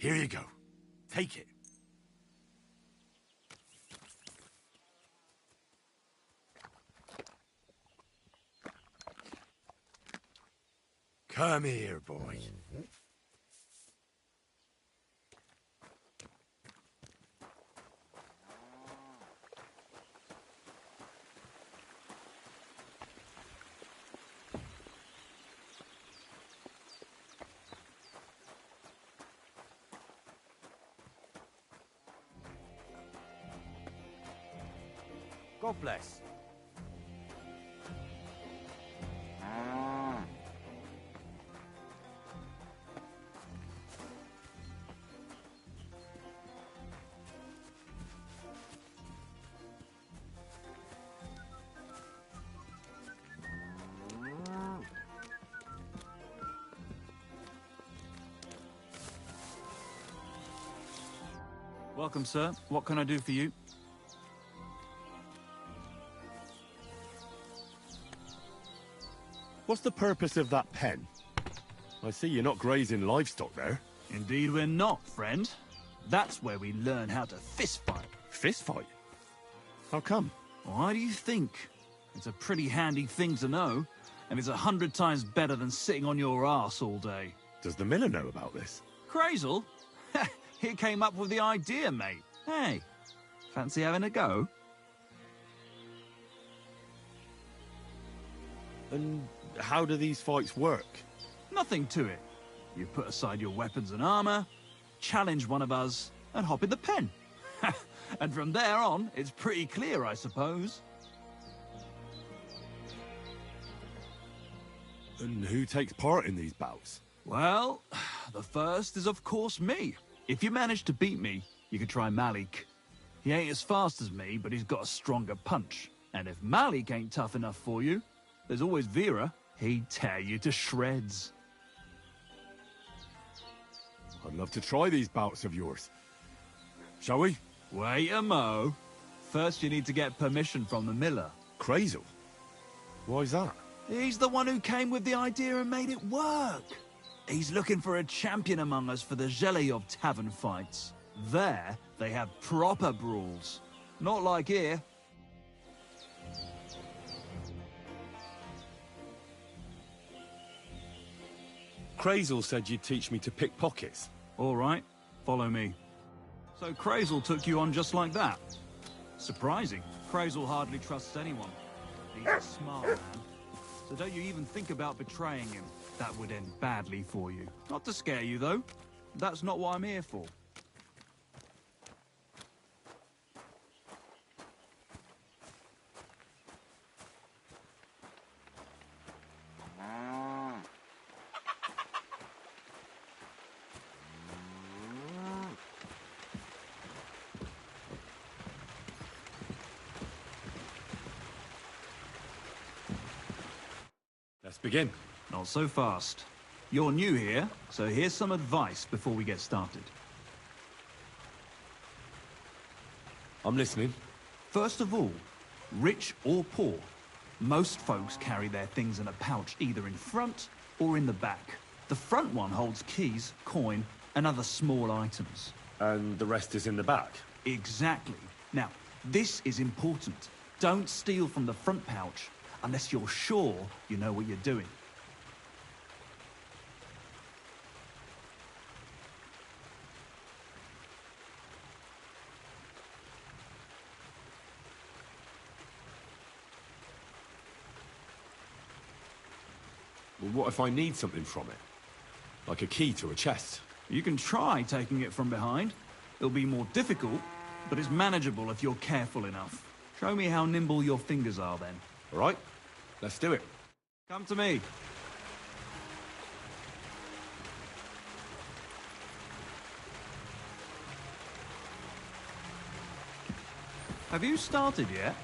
Here you go. Take it. Come here, boy. God bless. Welcome, sir. What can I do for you? What's the purpose of that pen? I see you're not grazing livestock there. Indeed we're not, friend. That's where we learn how to fist fight. Fist fight? How come? Why do you think? It's a pretty handy thing to know, and it's 100 times better than sitting on your arse all day. Does the miller know about this? Crazel? He came up with the idea, mate. Hey, fancy having a go? And how do these fights work? Nothing to it. You put aside your weapons and armor, challenge one of us, and hop in the pen. And from there on, it's pretty clear, I suppose. And who takes part in these bouts? Well, the first is of course me. If you manage to beat me, you could try Malik. He ain't as fast as me, but he's got a stronger punch. And if Malik ain't tough enough for you, there's always Vera. He'd tear you to shreds. I'd love to try these bouts of yours. Shall we? Wait a mo. First you need to get permission from the miller. Crazel? Why's that? He's the one who came with the idea and made it work. He's looking for a champion among us for the Zheleyov tavern fights. There, they have proper brawls. Not like here. Crazel said you'd teach me to pick pockets. All right, follow me. So Crazel took you on just like that? Surprising. Crazel hardly trusts anyone. He's a smart man. So don't you even think about betraying him. That would end badly for you. Not to scare you, though. That's not what I'm here for. Let's begin. Not so fast. You're new here, so here's some advice before we get started. I'm listening. First of all, rich or poor, most folks carry their things in a pouch either in front or in the back. The front one holds keys, coin, and other small items. And the rest is in the back? Exactly. Now, this is important. Don't steal from the front pouch unless you're sure you know what you're doing. Well, what if I need something from it? Like a key to a chest? You can try taking it from behind. It'll be more difficult, but it's manageable if you're careful enough. Show me how nimble your fingers are then. All right, let's do it. Come to me. Have you started yet?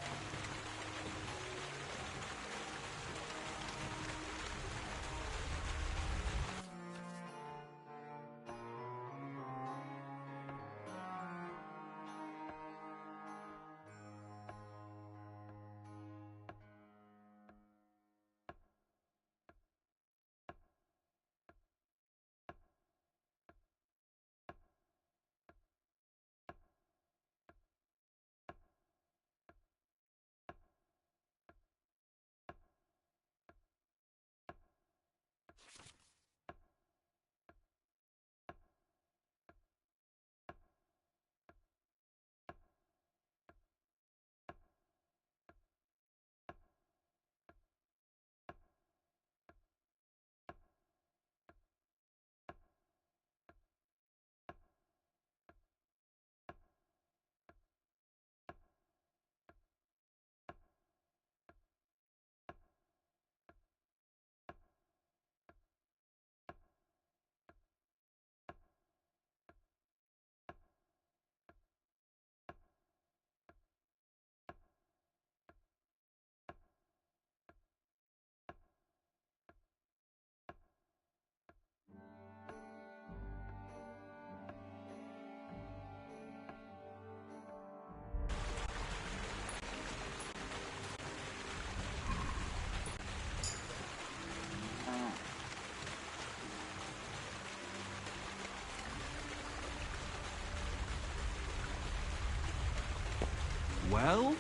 Well?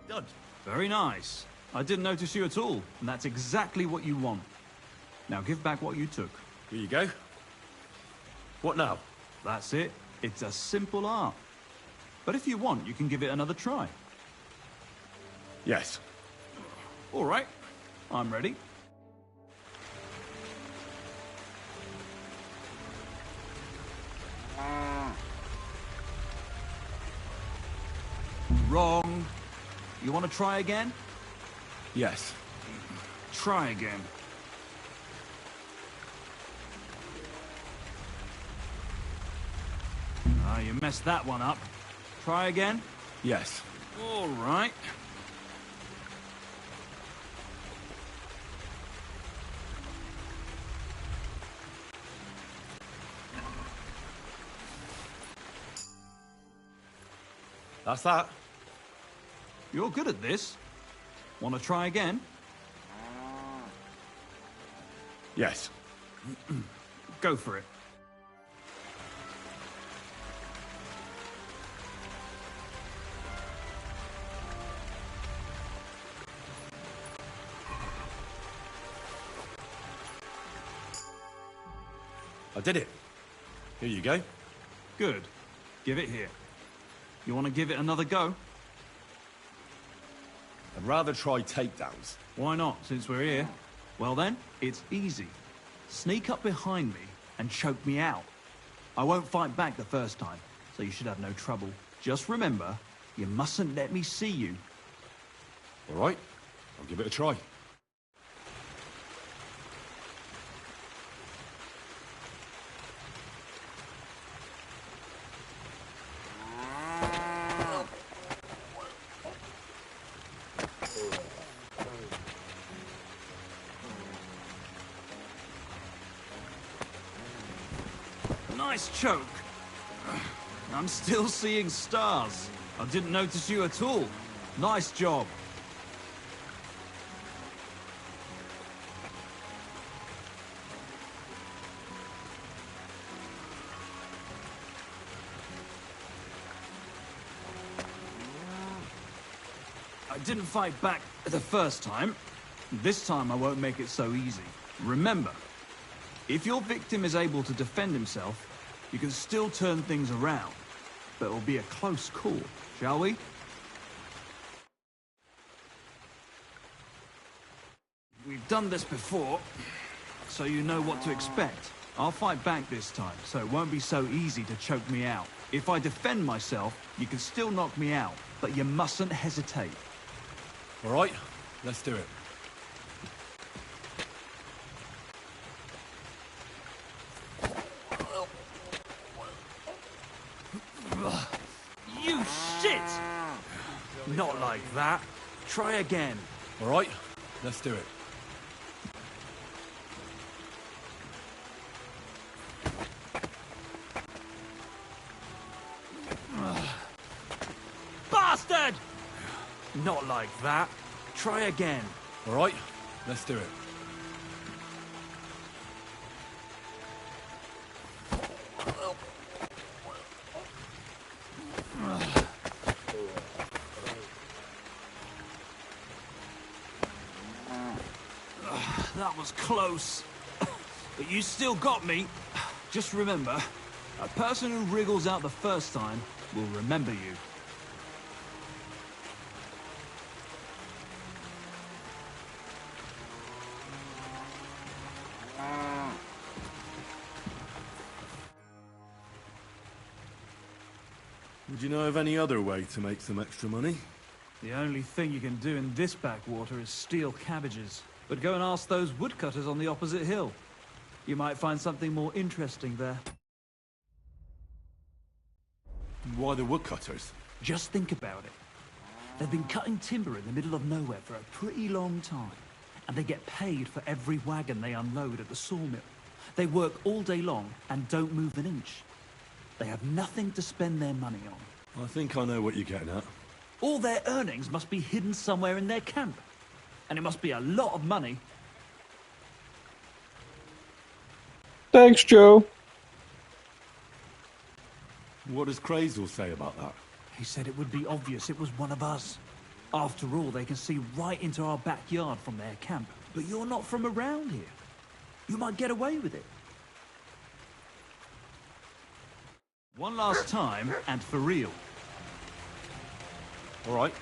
Done. Very nice. I didn't notice you at all, and that's exactly what you want. Now give back what you took. Here you go. What now? That's it. It's a simple art. But if you want, you can give it another try. Yes. All right. I'm ready. Wrong. You want to try again? Yes. Try again. Ah, you messed that one up. Try again? Yes. All right. That's that. You're good at this. Want to try again? Yes. Go for it. I did it. Here you go. Good. Give it here. You want to give it another go? I'd rather try takedowns. Why not, since we're here? Well then, it's easy. Sneak up behind me and choke me out. I won't fight back the first time, so you should have no trouble. Just remember, you mustn't let me see you. All right. I'll give it a try. Nice choke. I'm still seeing stars. I didn't notice you at all. Nice job. I didn't fight back the first time. This time I won't make it so easy. Remember, if your victim is able to defend himself, you can still turn things around. But it'll be a close call, shall we? We've done this before, so you know what to expect. I'll fight back this time, so it won't be so easy to choke me out. If I defend myself, you can still knock me out, but you mustn't hesitate. All right. Let's do it. You shit! Not like that. Try again. All right. Let's do it. Bastard! Not like that. Try again. All right. Let's do it. That was close. But you still got me. Just remember, a person who wriggles out the first time will remember you. Would you know of any other way to make some extra money? The only thing you can do in this backwater is steal cabbages. But go and ask those woodcutters on the opposite hill. You might find something more interesting there. Why the woodcutters? Just think about it. They've been cutting timber in the middle of nowhere for a pretty long time. And they get paid for every wagon they unload at the sawmill. They work all day long and don't move an inch. They have nothing to spend their money on. I think I know what you're getting at. All their earnings must be hidden somewhere in their camp. And it must be a lot of money. Thanks, Joe. What does Crazel say about that? He said it would be obvious it was one of us. After all, they can see right into our backyard from their camp. But you're not from around here. You might get away with it. One last time, and for real. All right.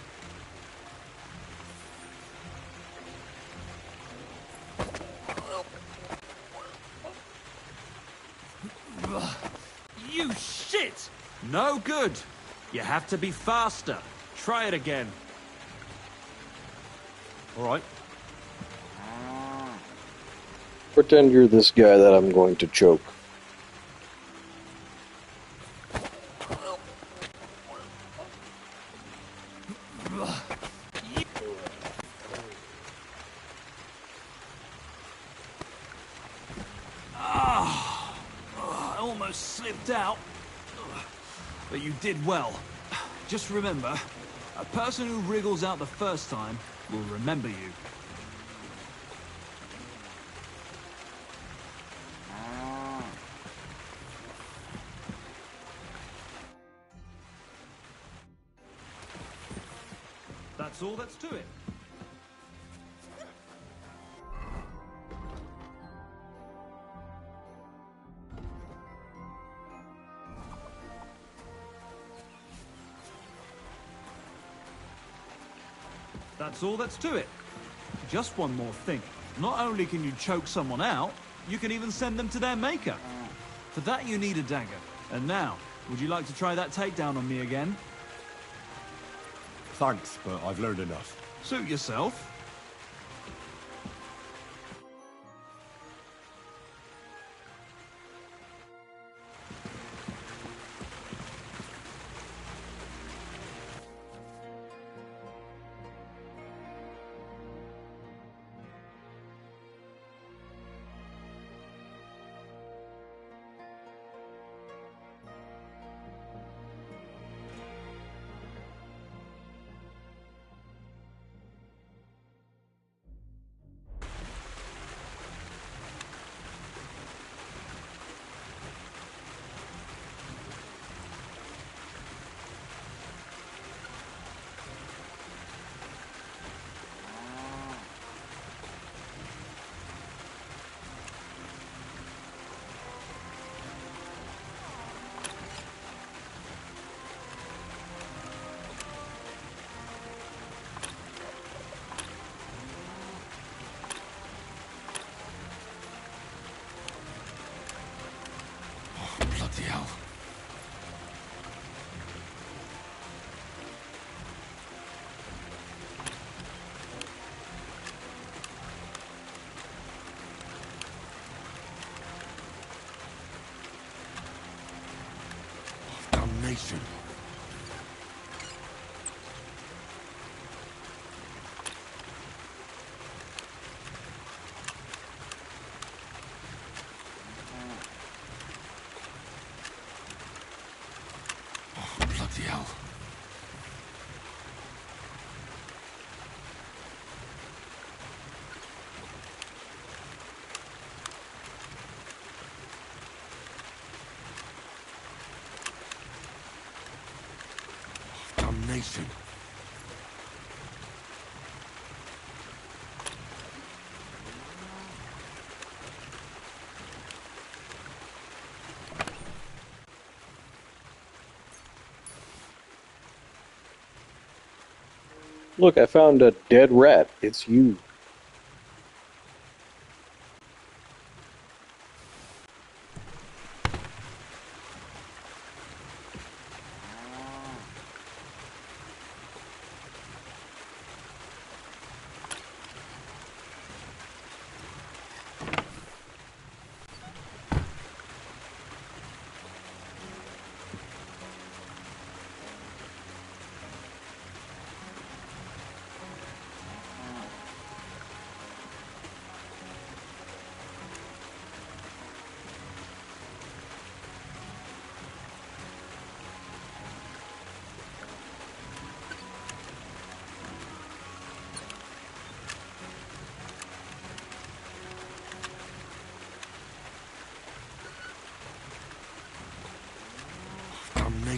You shit! No good. You have to be faster. Try it again. All right. Pretend you're this guy that I'm going to choke. I almost slipped out. But you did well. Just remember, a person who wriggles out the first time will remember you. That's all that's to it. That's all that's to it. Just one more thing. Not only can you choke someone out, you can even send them to their maker. For that you need a dagger. And now, would you like to try that takedown on me again? Thanks, but I've learned enough. Suit yourself. Bloody hell. Damnation. Bloody hell. Damnation. Look, I found a dead rat. It's you.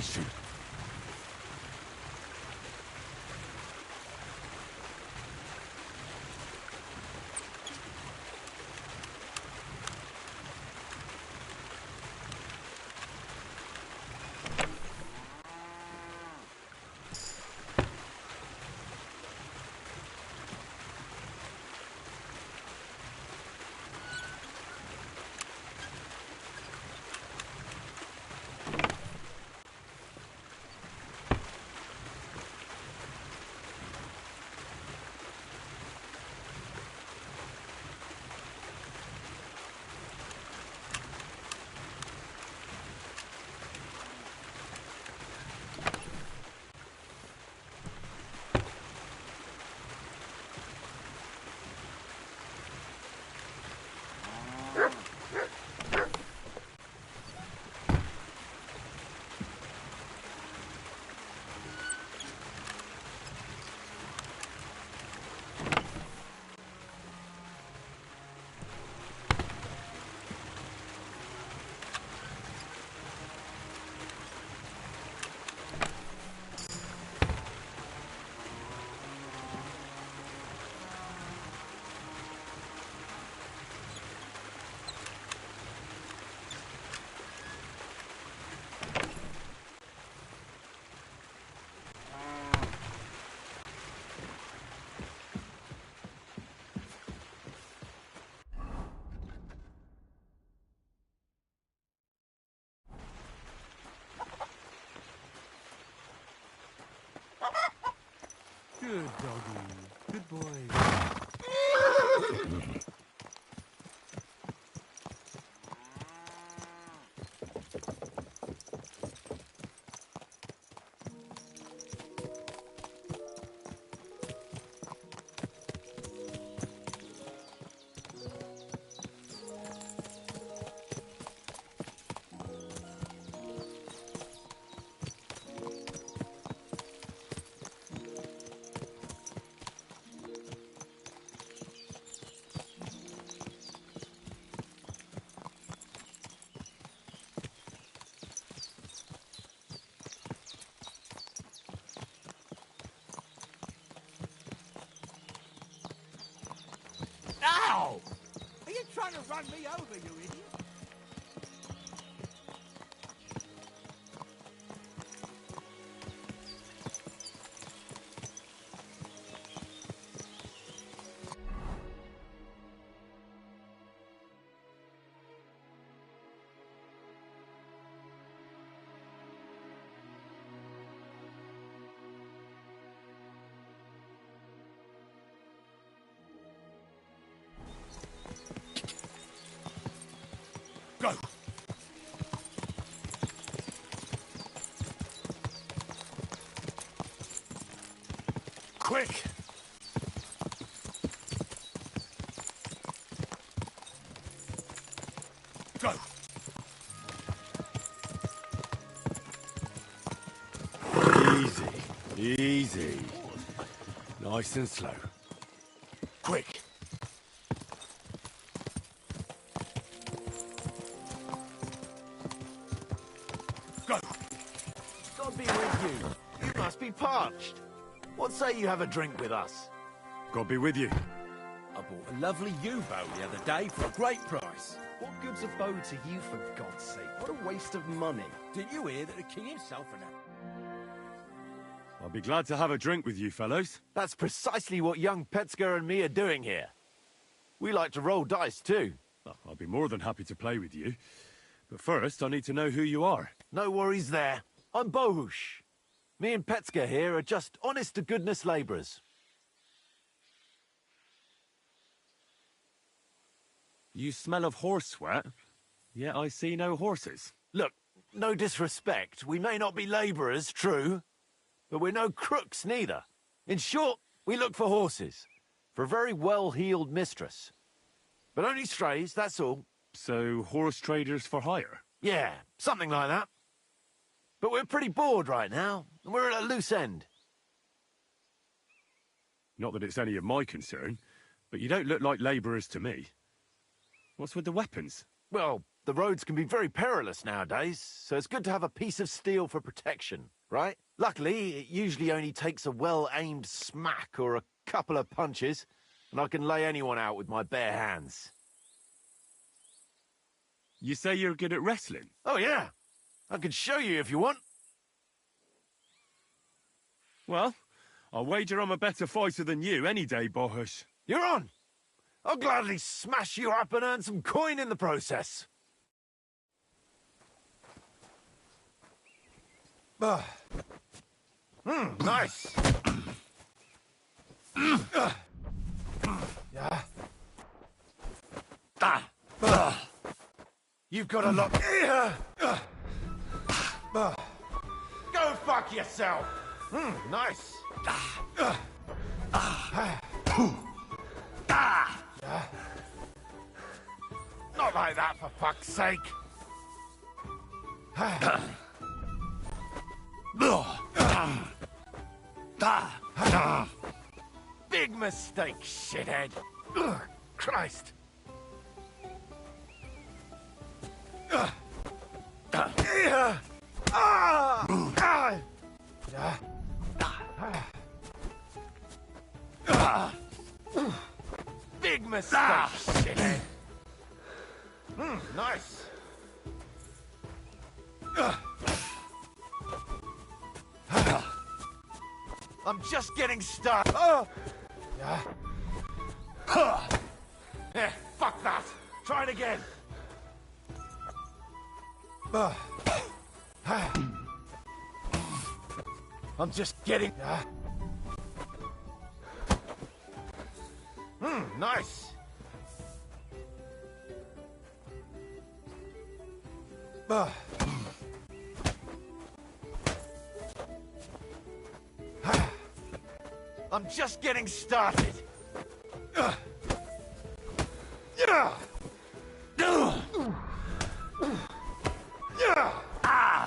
question. Good doggy. Good boy. Ow! Are you trying to run me over, you idiot? Go! Quick! Go! Easy, easy. Nice and slow. Quick! Go! God be with you. You must be parched. What say you have a drink with us? God be with you. I bought a lovely U-boat the other day for a great price. What good's a bow to you, for God's sake? What a waste of money. Didn't you hear that the king himself and that? I'll be glad to have a drink with you fellows. That's precisely what young Petsker and me are doing here. We like to roll dice, too. Well, I'll be more than happy to play with you. But first, I need to know who you are. No worries there. I'm Bohush. Me and Petsker here are just honest-to-goodness labourers. You smell of horse sweat, yet I see no horses. Look, no disrespect. We may not be labourers, true, but we're no crooks neither. In short, we look for horses, for a very well-heeled mistress. But only strays, that's all. So, horse traders for hire? Yeah, something like that. But we're pretty bored right now, and we're at a loose end. Not that it's any of my concern, but you don't look like labourers to me. What's with the weapons? Well, The roads can be very perilous nowadays, so it's good to have a piece of steel for protection, right? Luckily, it usually only takes a well-aimed smack or a couple of punches, and I can lay anyone out with my bare hands. You say you're good at wrestling? Oh, yeah. I can show you if you want. Well, I'll wager I'm a better fighter than you any day, Bohush. You're on. I'll gladly smash you up and earn some coin in the process. Nice. Yeah. You've got a lot. Go fuck yourself. Nice. Not like that, for fuck's sake. Big mistake, shithead. Ugh, Christ. Big mistake, shithead. Nice. I'm just getting started. Yeah. Yeah, fuck that. Try it again. I'm just getting... nice. I'm just getting started.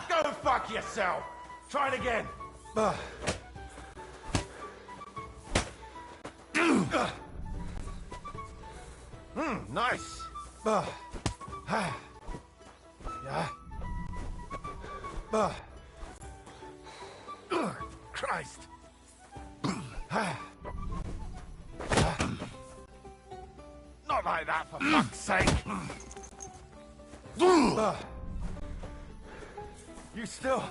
Go fuck yourself. Try it again. Nice. Christ. Not like that, for fuck's sake. You still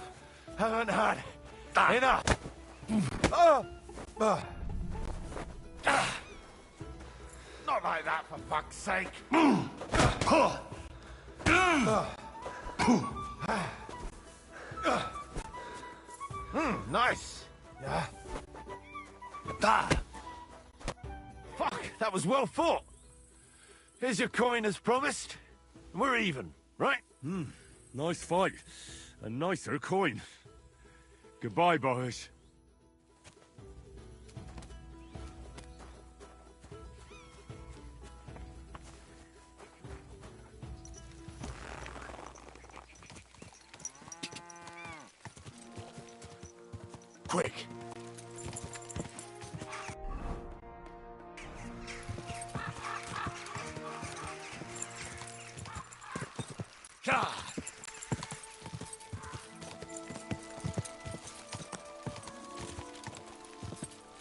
haven't had enough. Not like that, for fuck's sake. Nice. Fuck, that was well fought. Here's your coin as promised. We're even, right? Nice fight. A nicer coin. Goodbye, Bohush. Quick.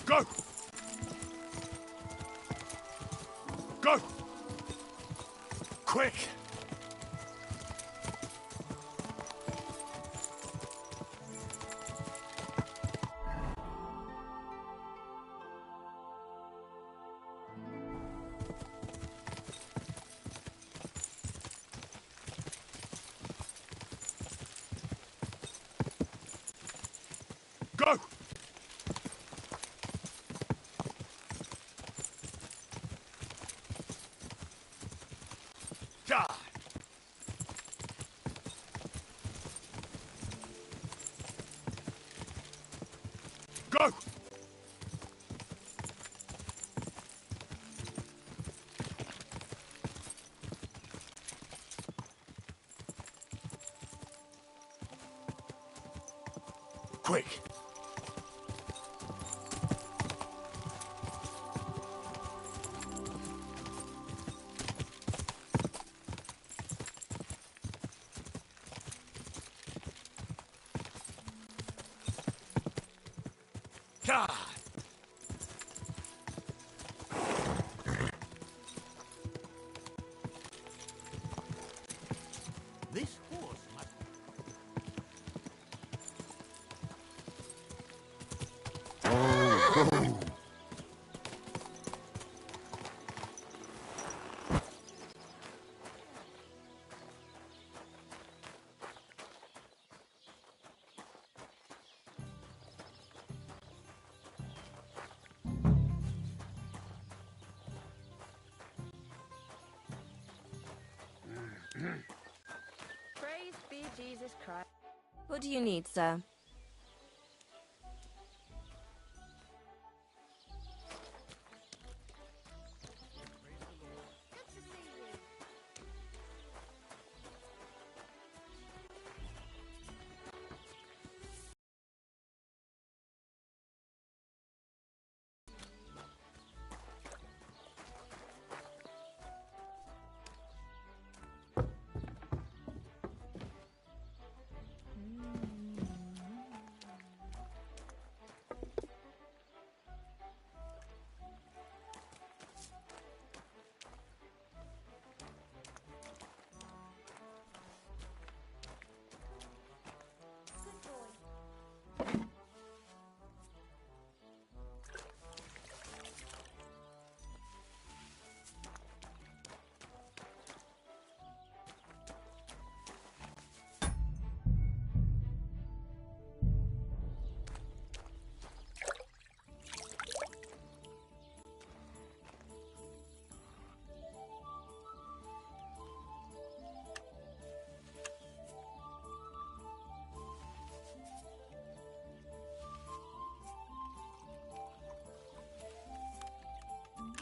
Go! Go! Quick! Go! Go! Quick! This horse must... Praise be Jesus Christ. What do you need, sir?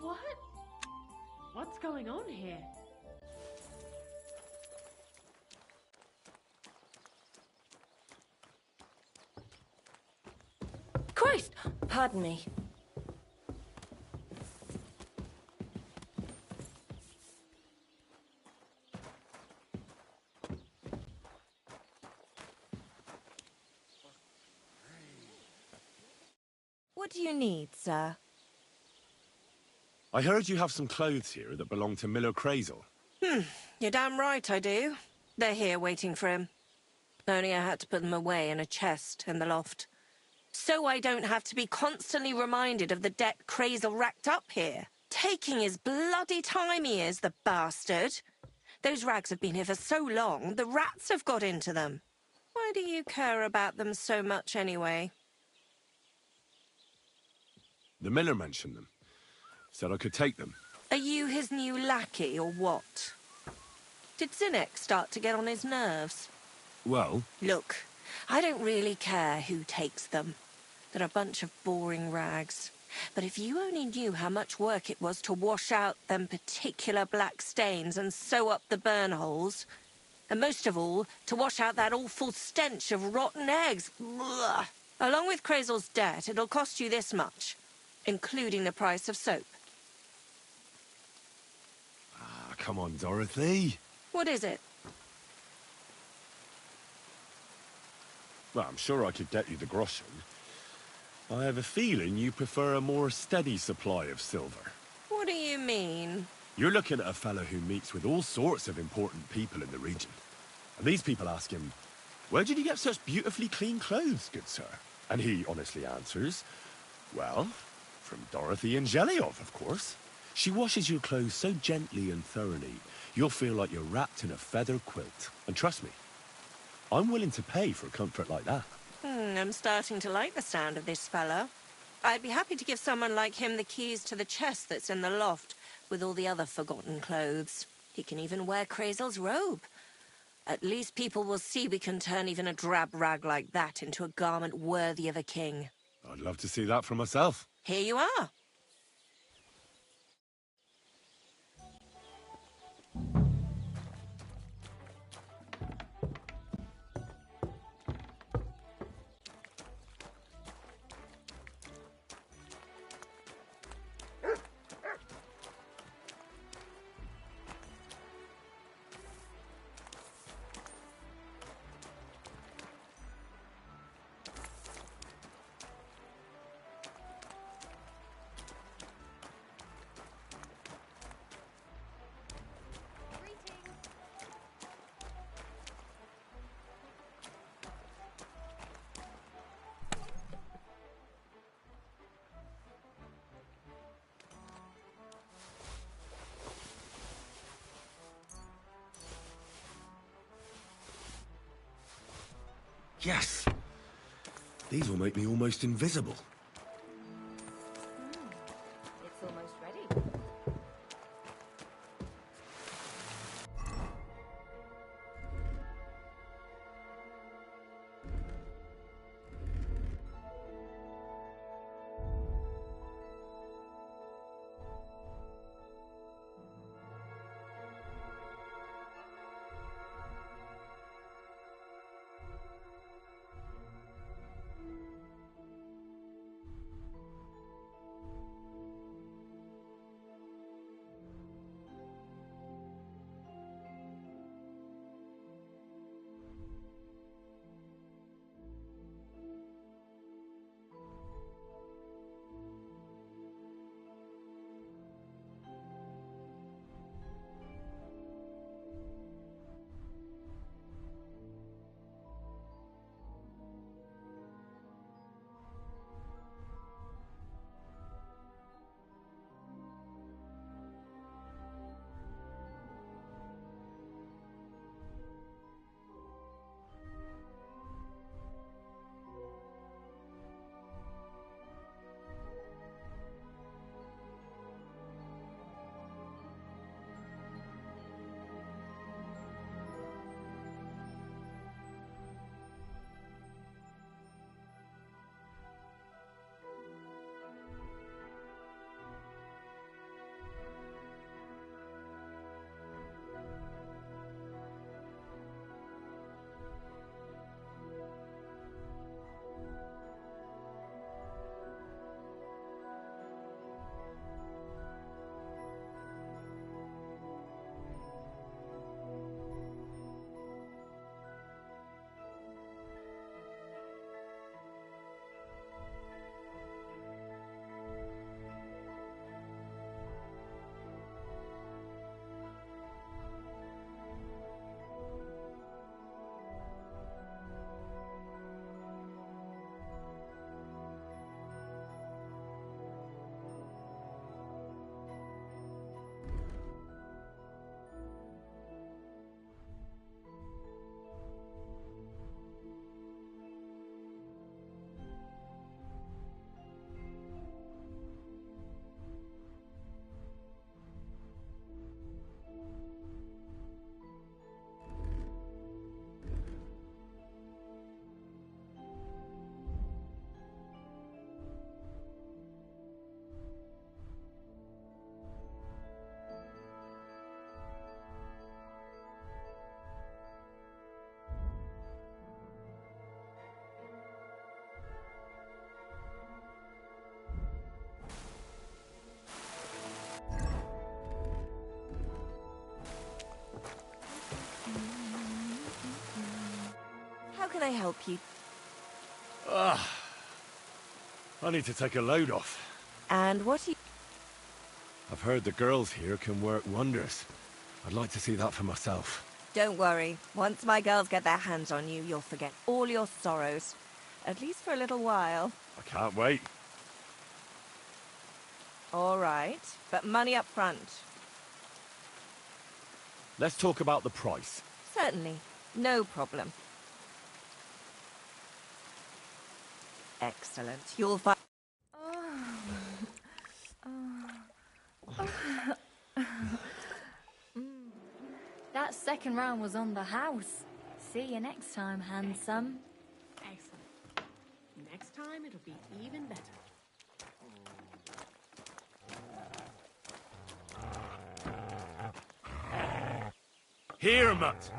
What? What's going on here? Christ! Pardon me. What do you need, sir? I heard you have some clothes here that belong to Miller Crazel. You're damn right I do. They're here waiting for him. Only I had to put them away in a chest in the loft. So I don't have to be constantly reminded of the debt Crazel racked up here. Taking his bloody time he is, the bastard. Those rags have been here for so long, the rats have got into them. Why do you care about them so much anyway? The miller mentioned them. Said I could take them. Are you his new lackey or what? Did Zinnek start to get on his nerves? Well, Look, I don't really care who takes them. They're a bunch of boring rags. But if you only knew how much work it was to wash out them particular black stains and sew up the burn holes, and most of all, to wash out that awful stench of rotten eggs. Blah. Along with Crazel's debt, it'll cost you this much, including the price of soap. come on, Dorothy. What is it? Well, I'm sure I could get you the groschen. I have a feeling you prefer a more steady supply of silver. What do you mean? You're looking at a fellow who meets with all sorts of important people in the region. And these people ask him, "Where did you get such beautifully clean clothes, good sir?" And he honestly answers, "Well, from Dorothy and Jeliov, of course. She washes your clothes so gently and thoroughly, you'll feel like you're wrapped in a feather quilt. And trust me, I'm willing to pay for comfort like that." I'm starting to like the sound of this fellow. I'd be happy to give someone like him the keys to the chest that's in the loft, with all the other forgotten clothes. He can even wear Crazel's robe. At least people will see we can turn even a drab rag like that into a garment worthy of a king. I'd love to see that for myself. Here you are. Yes! These will make me almost invisible. It's almost ready. How can I help you? I need to take a load off. And what are you... I've heard the girls here can work wonders. I'd like to see that for myself. Don't worry. Once my girls get their hands on you, you'll forget all your sorrows. At least for a little while. I can't wait. All right, but money up front. Let's talk about the price. Certainly. No problem. Excellent. You'll find... That second round was on the house. See you next time, handsome. Excellent. Next time it'll be even better. Here, Mutt!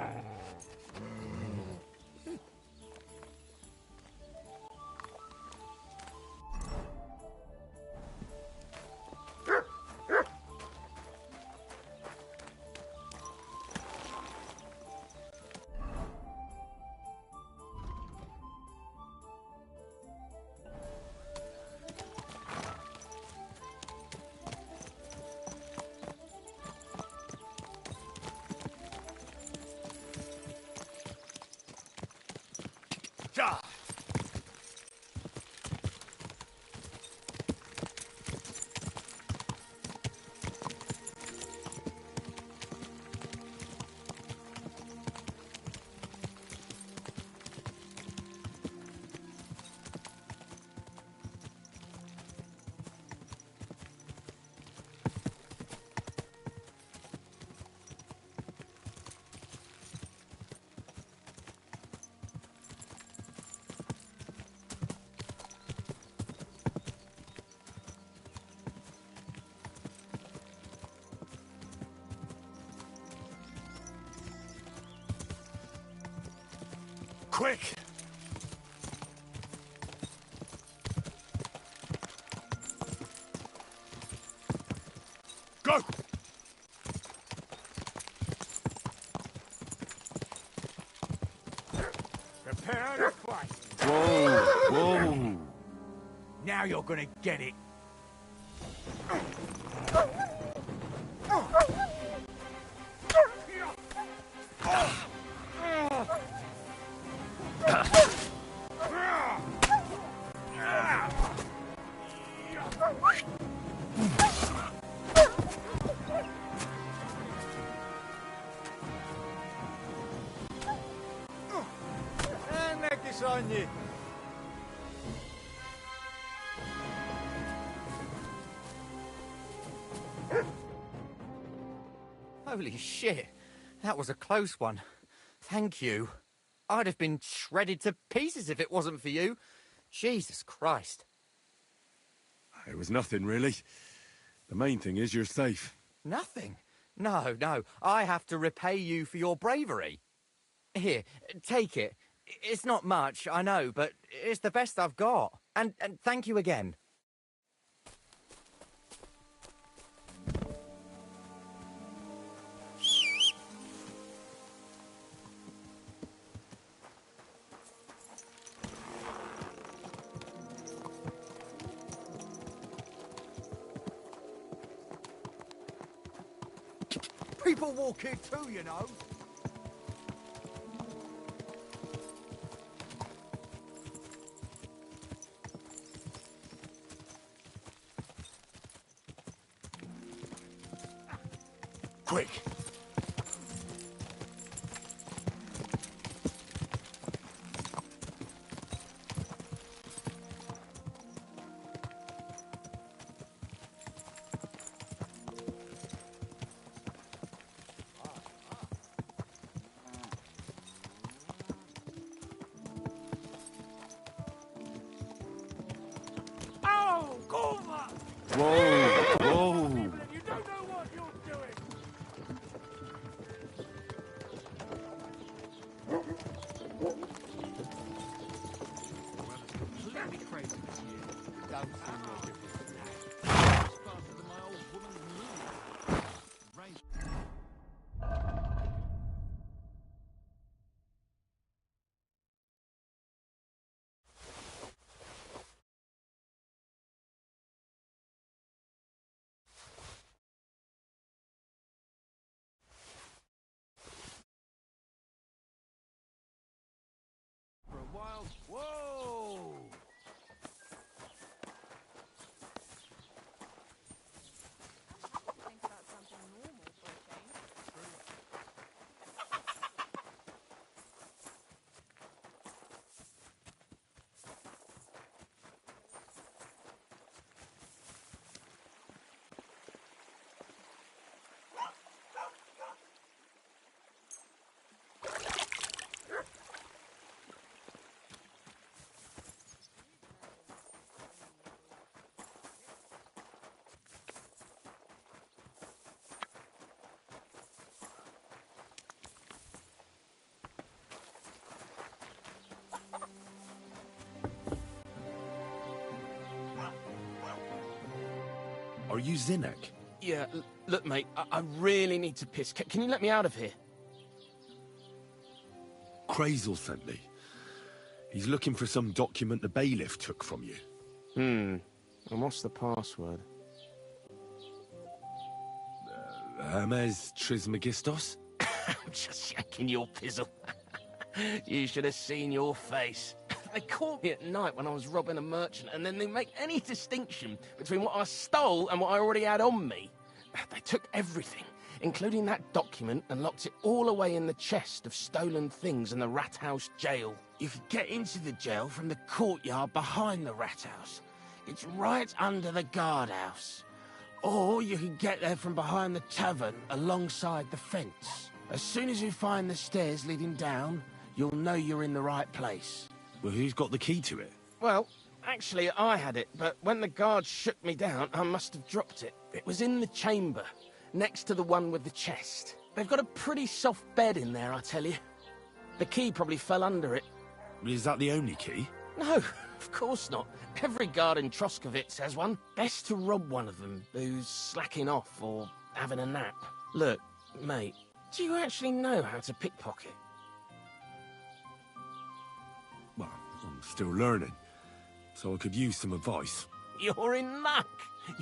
Quick! Go! Prepare to fight. Whoa, whoa. Now you're gonna get it. And neck is on you. Holy shit. That was a close one. Thank you. I'd have been shredded to pieces if it wasn't for you. Jesus Christ. It was nothing, really. The main thing is you're safe. Nothing? No, no. I have to repay you for your bravery. Here, take it. It's not much, I know, but it's the best I've got. And thank you again. People walk here too, you know. Quick! Oh, Gorma! Whoa, whoa. You don't know what you're doing. Completely crazy this year. Don't seem more different. It's faster than my old woman's knee. Raise. For a while. Whoa! Think about something normal for a change. Are you Zinnek? Yeah, look, mate, I really need to piss. Can you let me out of here? Crazel sent me. He's looking for some document the bailiff took from you. And what's the password? Hermes Trismegistos? I'm just shaking your pizzle. You should have seen your face. They caught me at night when I was robbing a merchant, and then they make any distinction between what I stole and what I already had on me. They took everything, including that document, and locked it all away in the chest of stolen things in the rat house jail. You could get into the jail from the courtyard behind the rat house. It's right under the guardhouse. Or you could get there from behind the tavern alongside the fence. As soon as you find the stairs leading down, you'll know you're in the right place. Well, who's got the key to it? Well, actually, I had it, but when the guards shook me down, I must have dropped it. It was in the chamber, next to the one with the chest. They've got a pretty soft bed in there, I tell you. The key probably fell under it. Is that the only key? No, of course not. Every guard in Troskovitz has one. Best to rob one of them who's slacking off or having a nap. Look, mate, do you actually know how to pickpocket? Well, I'm still learning, so I could use some advice. You're in luck.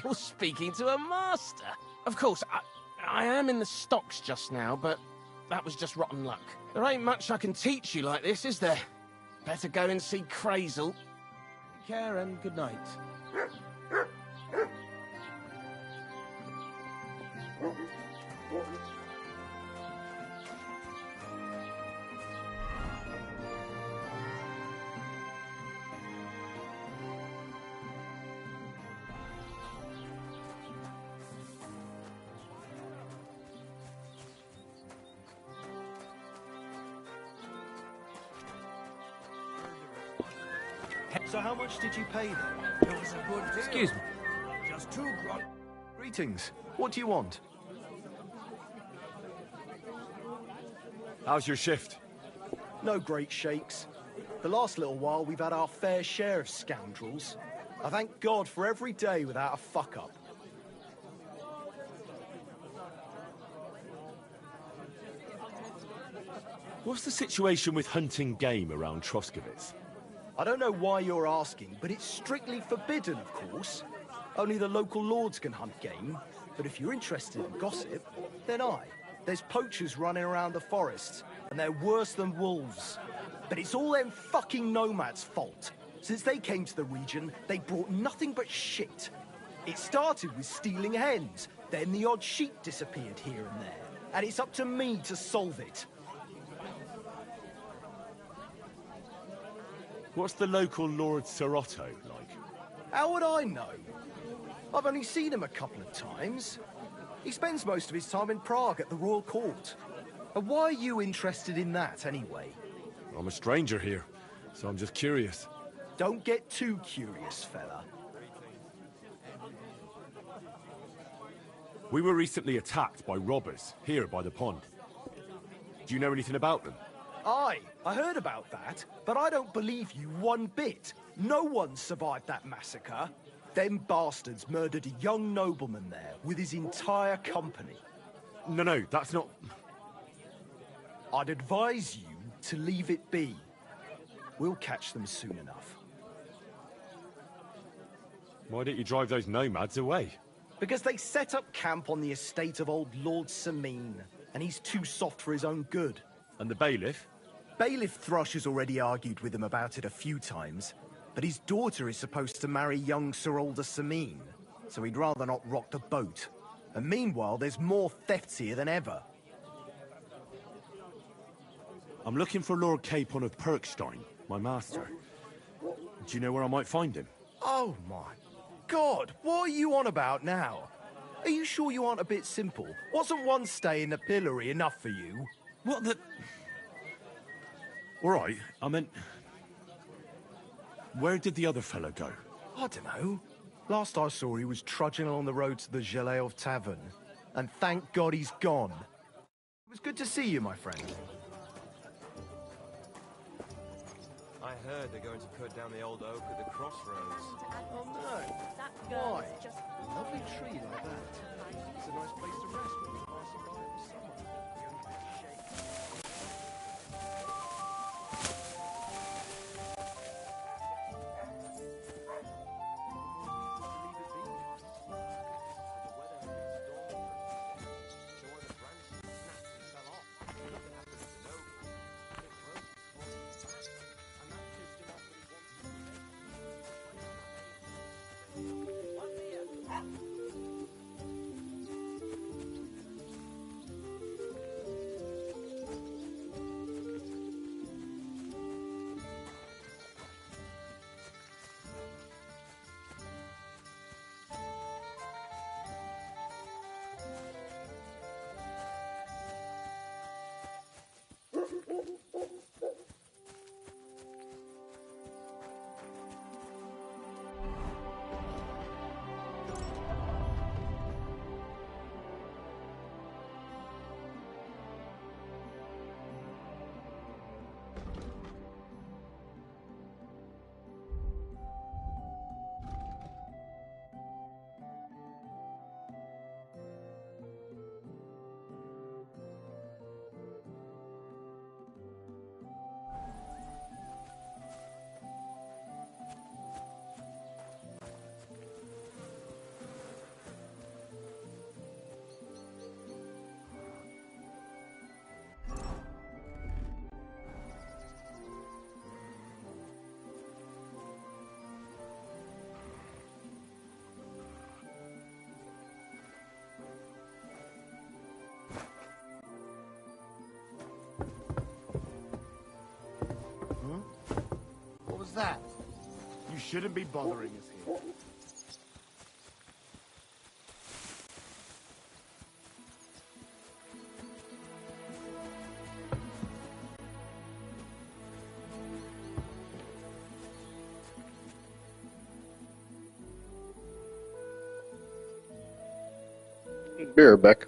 You're speaking to a master. Of course, I am in the stocks just now, but that was just rotten luck. There ain't much I can teach you like this, is there? Better go and see Crazel. Take care and good night. So how much did you pay them? It was a good deal. Excuse me. Just 2 gross. Greetings. What do you want? How's your shift? No great shakes. The last little while we've had our fair share of scoundrels. I thank God for every day without a fuck-up. What's the situation with hunting game around Troskovitz? I don't know why you're asking, but it's strictly forbidden, of course. Only the local lords can hunt game. But if you're interested in gossip, then there's poachers running around the forests, and they're worse than wolves. But it's all them fucking nomads' fault. Since they came to the region, they brought nothing but shit. It started with stealing hens, then the odd sheep disappeared here and there. And it's up to me to solve it. What's the local Lord Serotto like? How would I know? I've only seen him a couple of times. He spends most of his time in Prague at the royal court. And why are you interested in that, anyway? I'm a stranger here, so I'm just curious. Don't get too curious, fella. We were recently attacked by robbers, here by the pond. Do you know anything about them? Aye, I heard about that, but I don't believe you one bit. No one survived that massacre. Them bastards murdered a young nobleman there with his entire company. No, that's not... I'd advise you to leave it be. We'll catch them soon enough. Why don't you drive those nomads away? Because they set up camp on the estate of old Lord Samine, and he's too soft for his own good. And the bailiff? Bailiff Thrush has already argued with him about it a few times, but his daughter is supposed to marry young Sir Alder Samine, so he'd rather not rock the boat. And meanwhile, there's more thefts here than ever. I'm looking for Lord Capon of Perkstein, my master. Do you know where I might find him? Oh my God, what are you on about now? Are you sure you aren't a bit simple? Wasn't one stay in the pillory enough for you? What the... All right, I meant... Where did the other fellow go? I don't know. Last I saw, he was trudging along the road to the Geleov Tavern. And thank God he's gone. It was good to see you, my friend. I heard they're going to cut down the old oak at the crossroads. Oh no. Why? A lovely tree like that. It's a nice place to rest when you're passing by in the summer. that? You shouldn't be bothering us here. Be right back.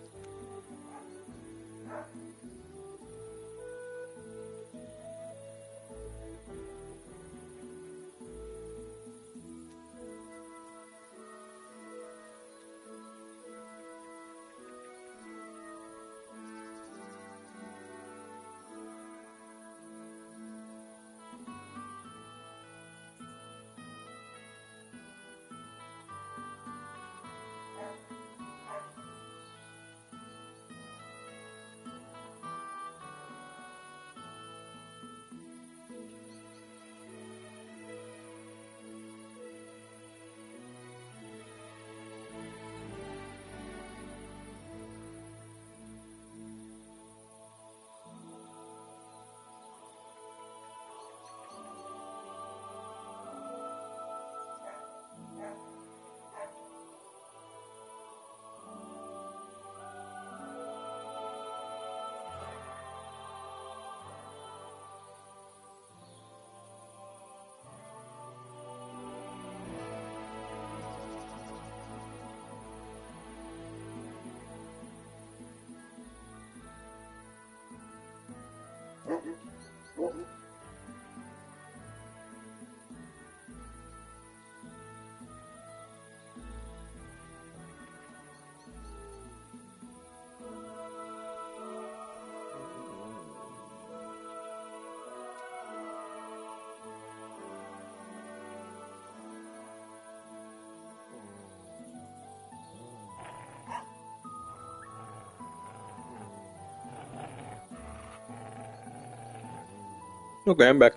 Okay, I'm back.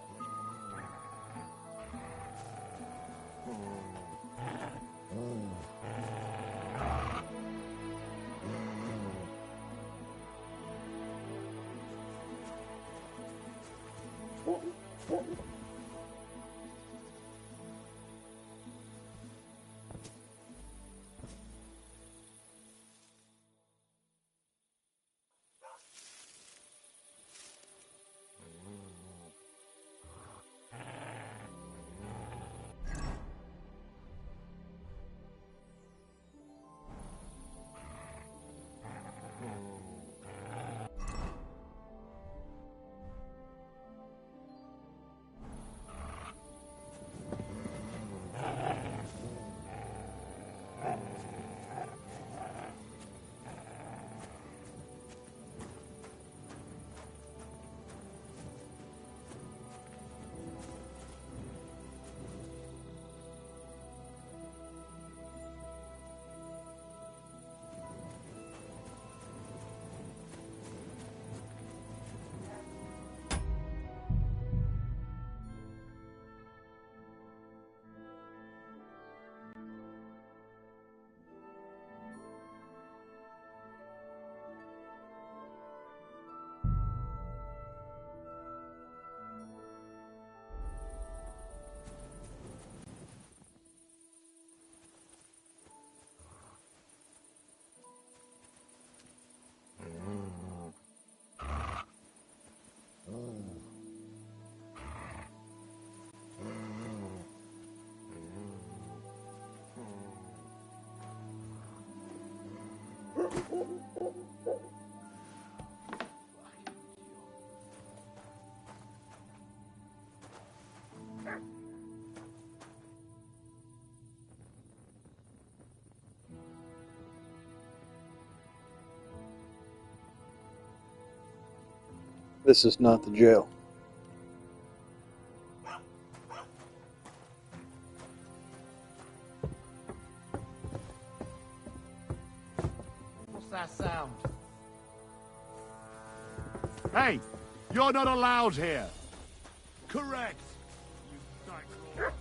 This is not the jail. What's that sound? Hey, you're not allowed here. Correct. You nightcrawler.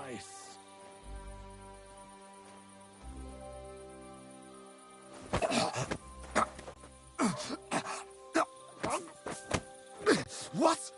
Christ. What?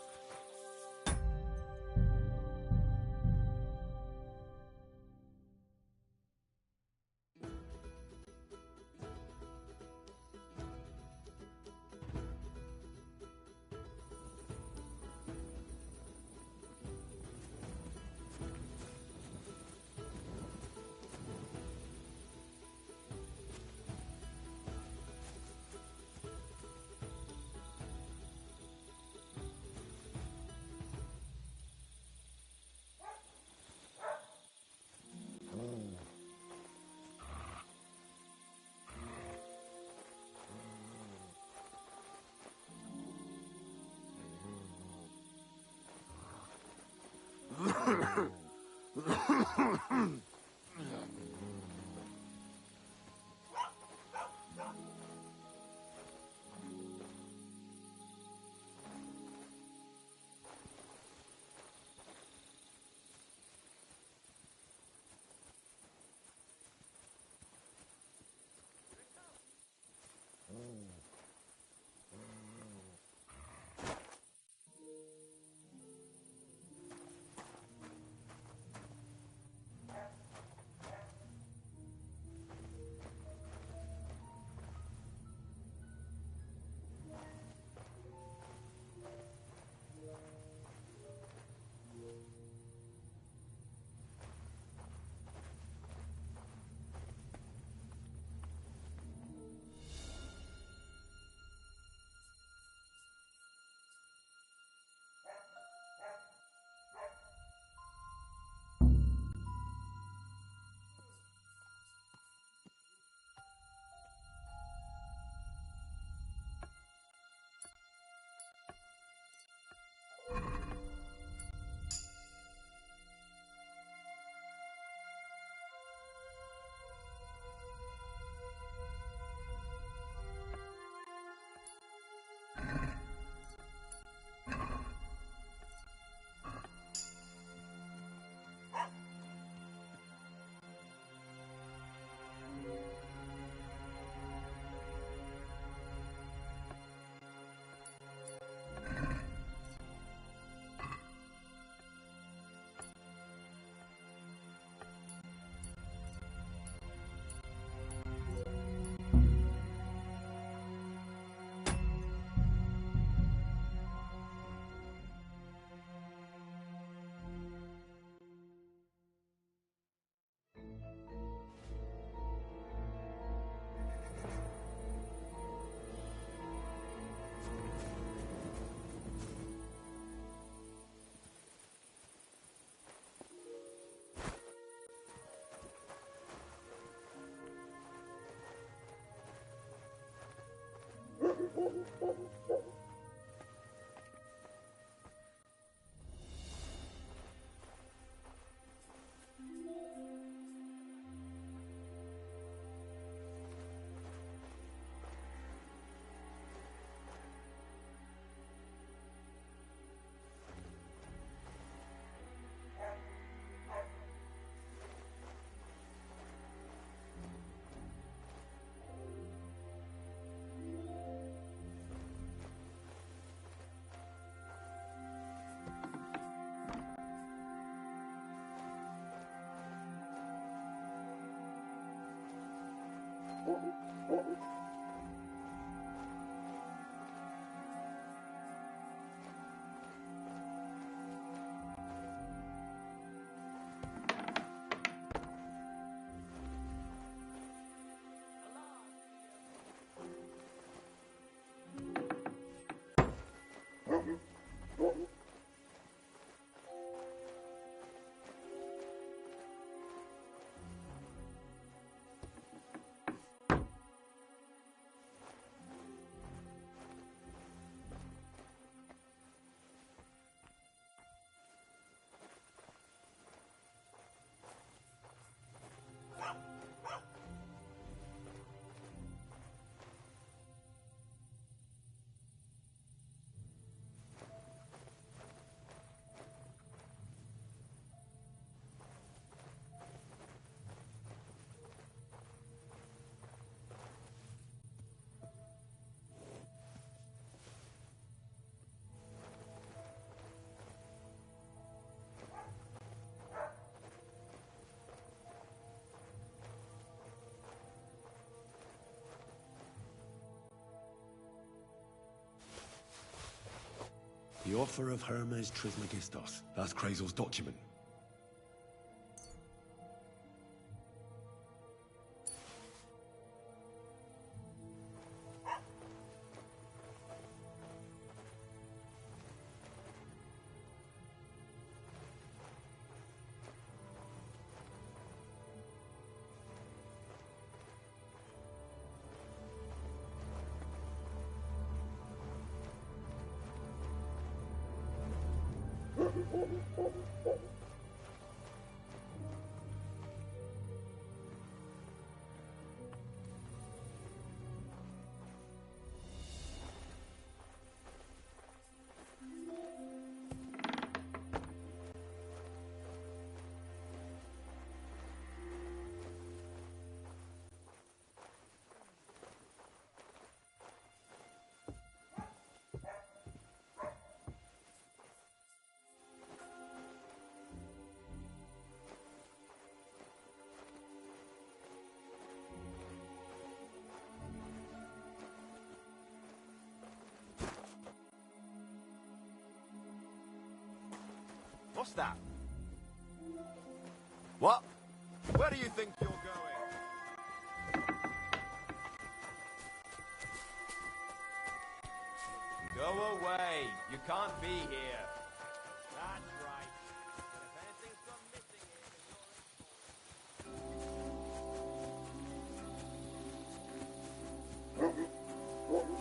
The offer of Hermes Trismegistos. That's Krazel's document. What's that? What? Where do you think you're going? Go away. You can't be here. That's right. And if anything's gone missing here, then you're in fault.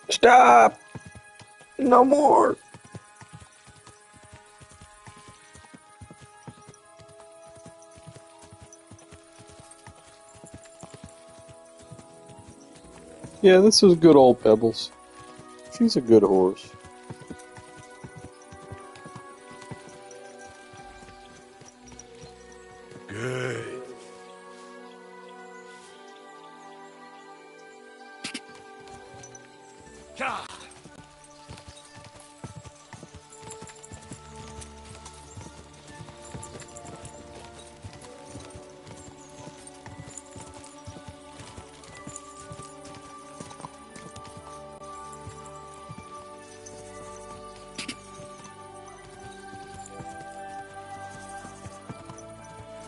Stop! No more! Yeah, this is good old Pebbles. She's a good horse. Good. God.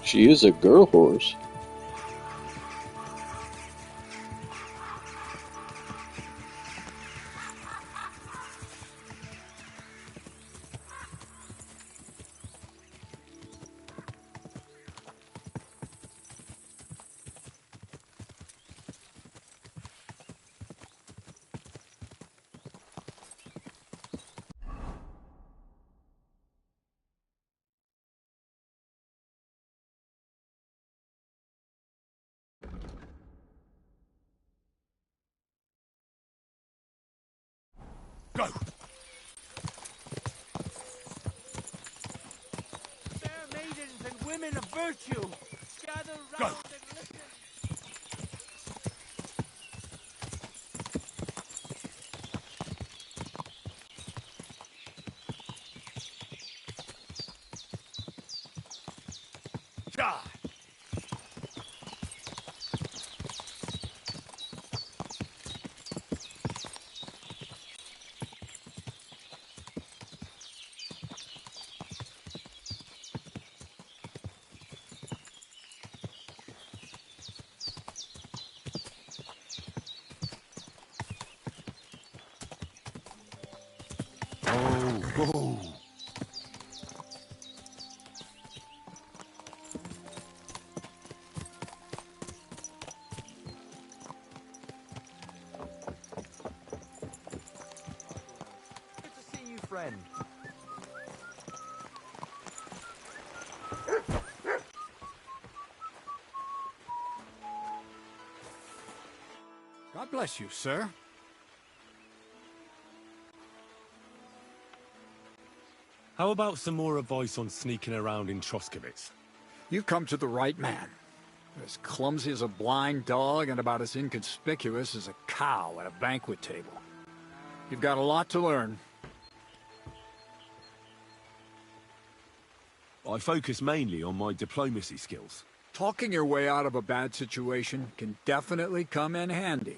She is a girl horse. Go! Fair maidens and women of virtue, gather round and listen. God! Oh. Good to see you, friend. God bless you, sir. How about some more advice on sneaking around in Troskowitz? You've come to the right man. As clumsy as a blind dog and about as inconspicuous as a cow at a banquet table. You've got a lot to learn. I focus mainly on my diplomacy skills. Talking your way out of a bad situation can definitely come in handy.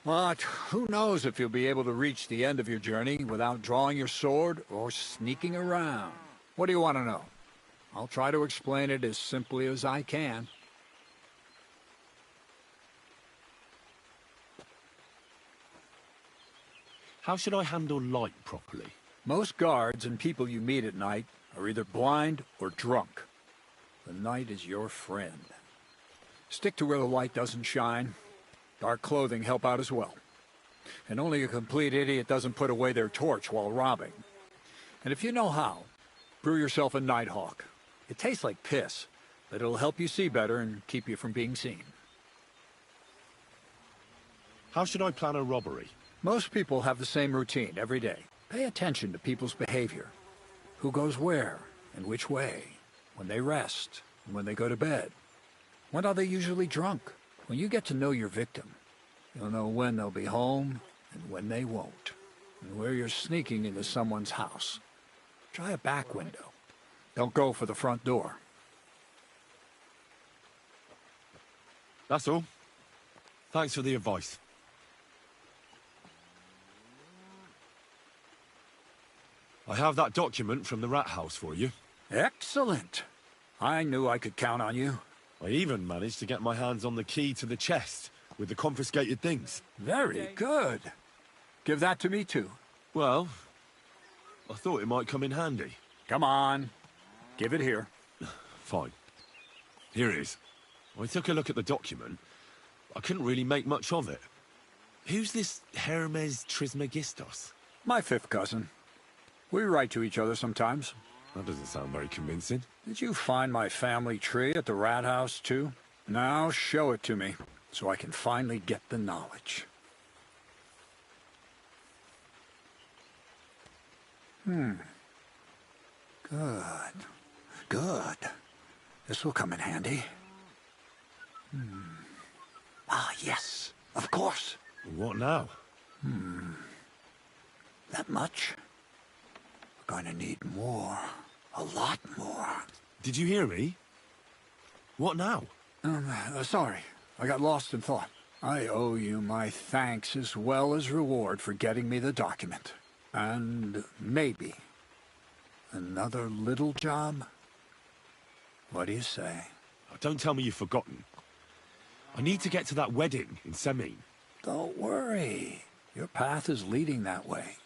But who knows if you'll be able to reach the end of your journey without drawing your sword or sneaking around. What do you want to know? I'll try to explain it as simply as I can. How should I handle light properly? Most guards and people you meet at night are either blind or drunk. The night is your friend. Stick to where the light doesn't shine. Dark clothing help out as well. And only a complete idiot doesn't put away their torch while robbing. And if you know how, brew yourself a Nighthawk. It tastes like piss, but it'll help you see better and keep you from being seen. How should I plan a robbery? Most people have the same routine every day. Pay attention to people's behavior. Who goes where and which way. When they rest and when they go to bed. When are they usually drunk? When you get to know your victim, you'll know when they'll be home and when they won't. And where you're sneaking into someone's house. Try a back window. Don't go for the front door. That's all. Thanks for the advice. I have that document from the rat house for you. Excellent. I knew I could count on you. I even managed to get my hands on the key to the chest with the confiscated things. Very good. Give that to me too. Well, I thought it might come in handy. Come on. Give it here. Fine. Here it is. I took a look at the document. I couldn't really make much of it. Who's this Hermes Trismegistos? My fifth cousin. We write to each other sometimes. That doesn't sound very convincing. Did you find my family tree at the rat house, too? Now show it to me, so I can finally get the knowledge. Good. Good. This will come in handy. Ah, yes. Of course. What now? That much? We're going to need more. A lot more. Did you hear me? What now? Sorry. I got lost in thought. I owe you my thanks as well as reward for getting me the document. And maybe another little job? What do you say? Oh, don't tell me you've forgotten. I need to get to that wedding in Semin. Don't worry. Your path is leading that way.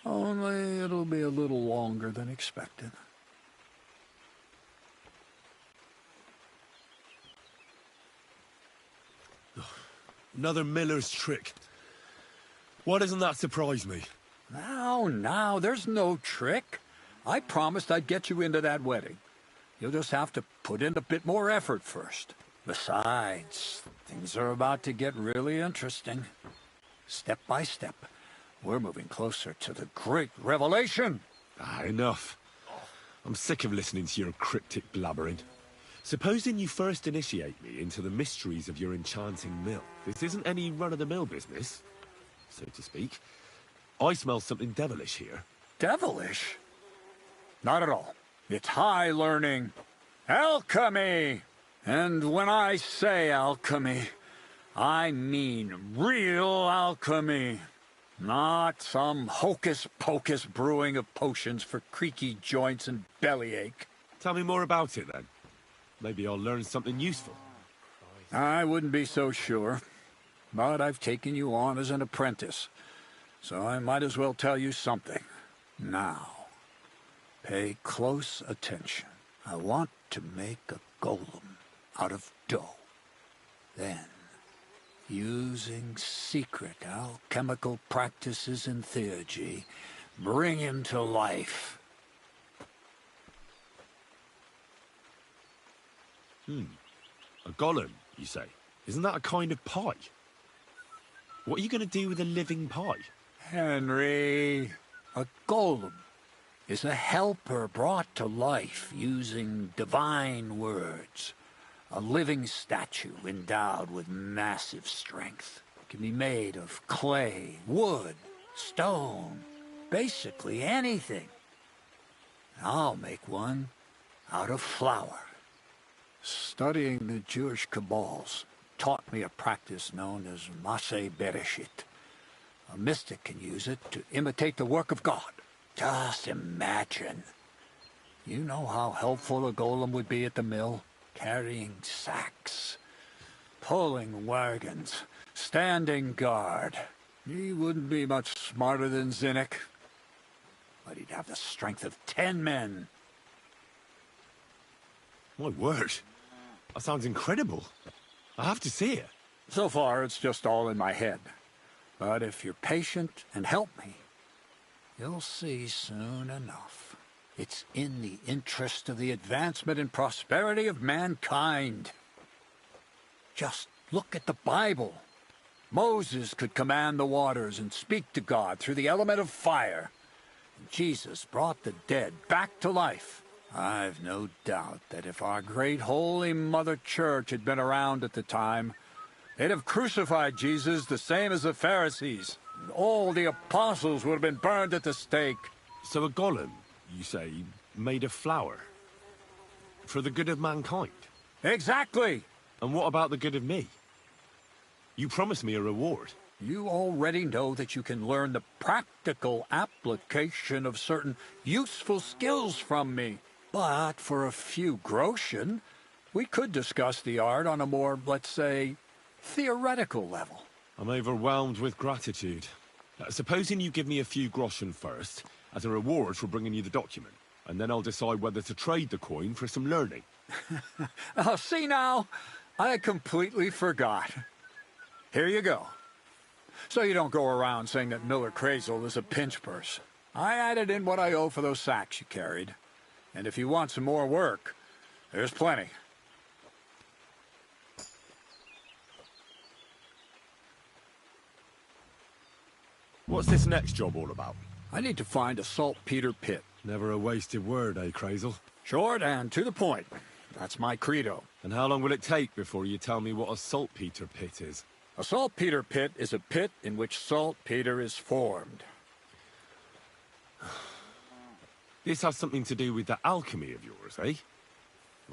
Only it'll be a little longer than expected. Another miller's trick. Why doesn't that surprise me? Now, there's no trick. I promised I'd get you into that wedding. You'll just have to put in a bit more effort first. Besides, things are about to get really interesting. Step by step, we're moving closer to the great revelation. Enough. I'm sick of listening to your cryptic blabbering. Supposing you first initiate me into the mysteries of your enchanting mill. This isn't any run-of-the-mill business, so to speak. I smell something devilish here. Devilish? Not at all. It's high learning. Alchemy! And when I say alchemy, I mean real alchemy. Not some hocus-pocus brewing of potions for creaky joints and bellyache. Tell me more about it, then. Maybe I'll learn something useful. I wouldn't be so sure. But I've taken you on as an apprentice, so I might as well tell you something. Now, pay close attention. I want to make a golem out of dough. Then, using secret alchemical practices in theurgy, bring him to life. A golem, you say? Isn't that a kind of pie? What are you going to do with a living pie? Henry, a golem is a helper brought to life using divine words. A living statue endowed with massive strength. It can be made of clay, wood, stone, basically anything. I'll make one out of flour. Studying the Jewish Kabbals taught me a practice known as Maseh Bereshit. A mystic can use it to imitate the work of God. Just imagine. You know how helpful a golem would be at the mill? Carrying sacks, pulling wagons, standing guard. He wouldn't be much smarter than Zinnik, but he'd have the strength of 10 men. My word. That sounds incredible. I have to see it. So far, it's just all in my head. But if you're patient and help me, you'll see soon enough. It's in the interest of the advancement and prosperity of mankind. Just look at the Bible. Moses could command the waters and speak to God through the element of fire. And Jesus brought the dead back to life. I've no doubt that if our great Holy Mother Church had been around at the time, they'd have crucified Jesus the same as the Pharisees. And all the apostles would have been burned at the stake. So a golem, you say, made of flour? For the good of mankind? Exactly! And what about the good of me? You promised me a reward. You already know that you can learn the practical application of certain useful skills from me. But for a few groschen, we could discuss the art on a more, let's say, theoretical level. I'm overwhelmed with gratitude. Supposing you give me a few groschen first, as a reward for bringing you the document, and then I'll decide whether to trade the coin for some learning. Oh, see now, I completely forgot. Here you go. So you don't go around saying that Miller Crazel is a pinch purse. I added in what I owe for those sacks you carried. And if you want some more work, there's plenty. What's this next job all about? I need to find a saltpeter pit. Never a wasted word, eh, Crazel? Short and to the point. That's my credo. And how long will it take before you tell me what a saltpeter pit is? A saltpeter pit is a pit in which saltpeter is formed. This has something to do with the alchemy of yours, eh?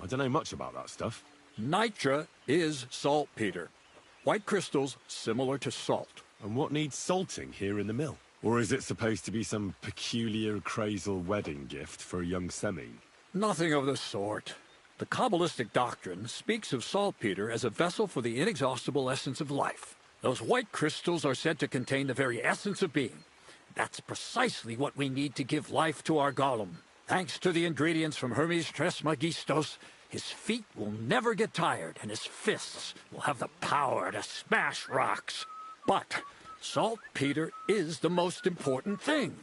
I don't know much about that stuff. Nitra is saltpeter. White crystals similar to salt. And what needs salting here in the mill? Or is it supposed to be some peculiar Crazel wedding gift for young Semine? Nothing of the sort. The Kabbalistic doctrine speaks of saltpeter as a vessel for the inexhaustible essence of life. Those white crystals are said to contain the very essence of being. That's precisely what we need to give life to our golem. Thanks to the ingredients from Hermes Trismegistos, his feet will never get tired, and his fists will have the power to smash rocks. But saltpeter is the most important thing.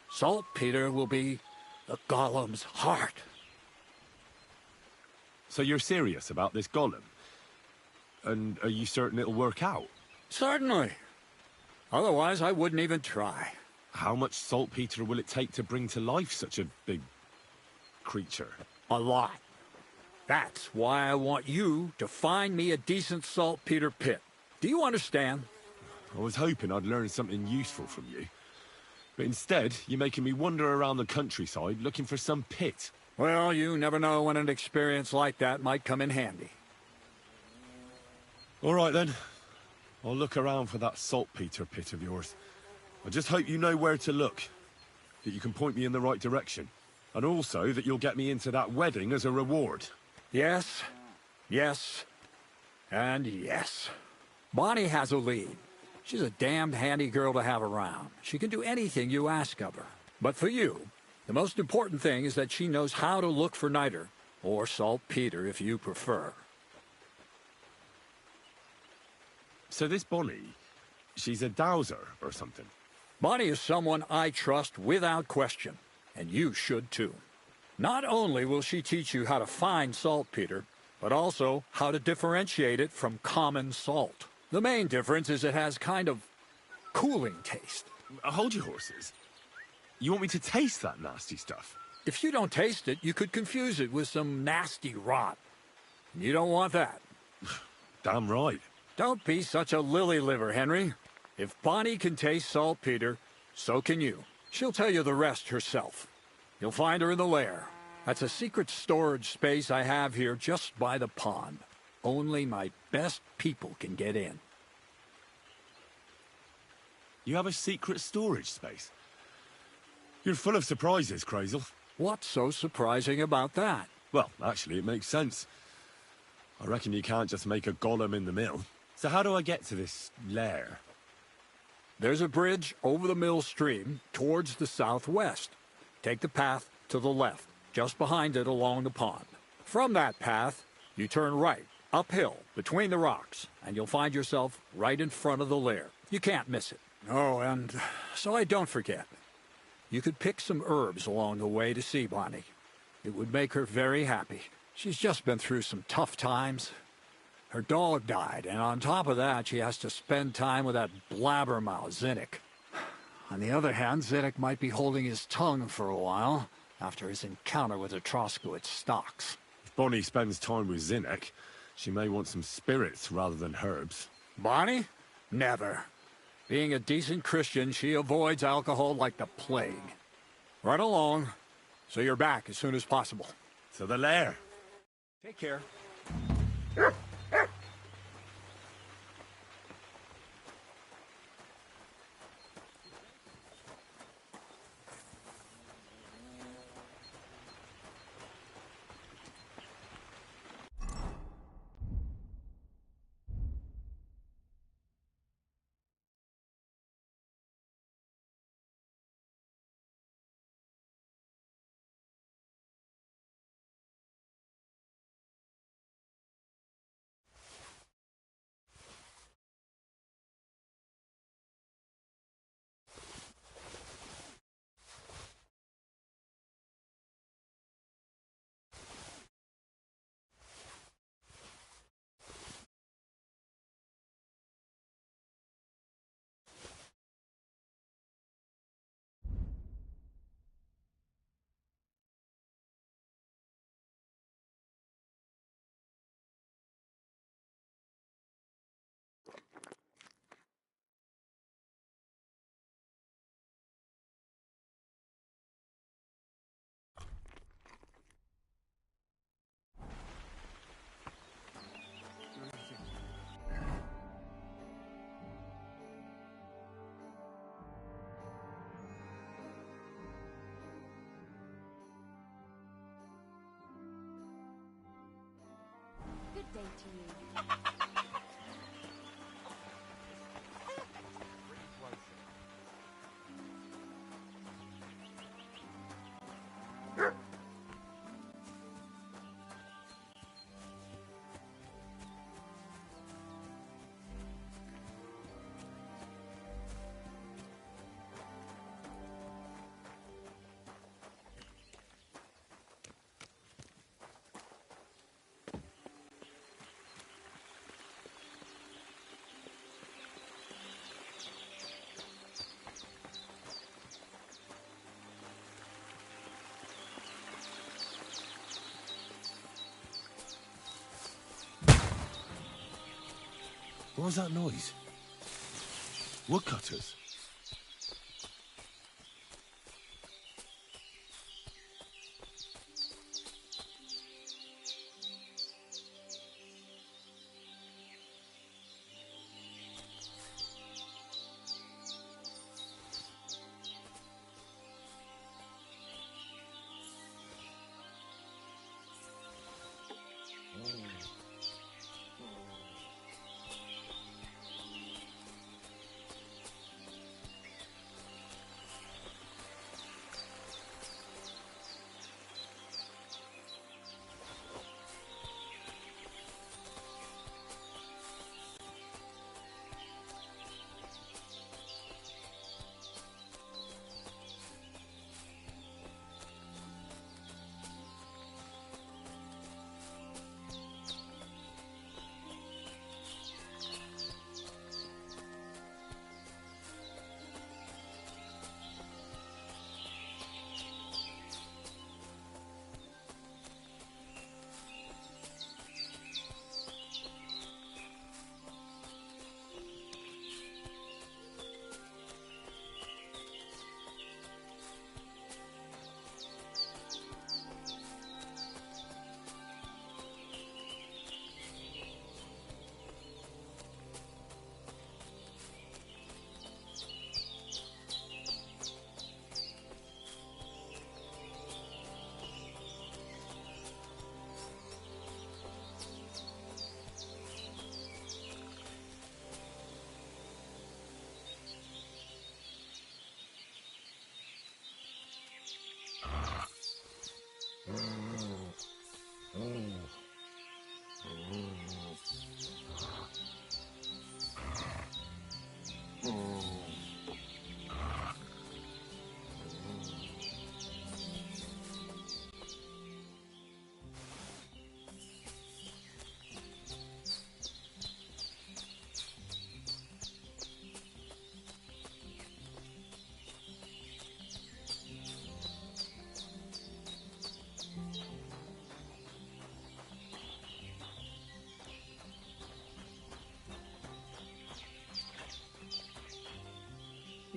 Saltpeter will be the golem's heart. So you're serious about this golem? And are you certain it'll work out? Certainly. Otherwise, I wouldn't even try. How much saltpeter will it take to bring to life such a big creature? A lot. That's why I want you to find me a decent saltpeter pit. Do you understand? I was hoping I'd learn something useful from you. But instead, you're making me wander around the countryside looking for some pit. Well, you never know when an experience like that might come in handy. All right, then. I'll look around for that saltpeter pit of yours. I just hope you know where to look, that you can point me in the right direction, and also that you'll get me into that wedding as a reward. Yes, yes, and yes. Bonnie has a lead. She's a damned handy girl to have around. She can do anything you ask of her. But for you, the most important thing is that she knows how to look for niter, or saltpeter if you prefer. So this Bonnie, she's a dowser or something? Bonnie is someone I trust without question, and you should too. Not only will she teach you how to find saltpeter, but also how to differentiate it from common salt. The main difference is it has kind of cooling taste. Hold your horses. You want me to taste that nasty stuff? If you don't taste it, you could confuse it with some nasty rot. You don't want that. Damn right. Don't be such a lily liver, Henry. If Bonnie can taste saltpeter, so can you. She'll tell you the rest herself. You'll find her in the lair. That's a secret storage space I have here just by the pond. Only my best people can get in. You have a secret storage space? You're full of surprises, Crazel. What's so surprising about that? Well, actually, it makes sense. I reckon you can't just make a golem in the mill. So how do I get to this lair? There's a bridge over the mill stream towards the southwest. Take the path to the left, just behind it along the pond. From that path, you turn right, uphill, between the rocks, and you'll find yourself right in front of the lair. You can't miss it. Oh, and so I don't forget. You could pick some herbs along the way to see Bonnie. It would make her very happy. She's just been through some tough times. Her dog died, and on top of that, she has to spend time with that blabbermouth, Zinnik. On the other hand, Zinnik might be holding his tongue for a while after his encounter with the Troskowitz stocks. If Bonnie spends time with Zinnik, she may want some spirits rather than herbs. Bonnie? Never. Being a decent Christian, she avoids alcohol like the plague. Run along, so you're back as soon as possible. To the lair. Take care. day to you. What was that noise? Woodcutters?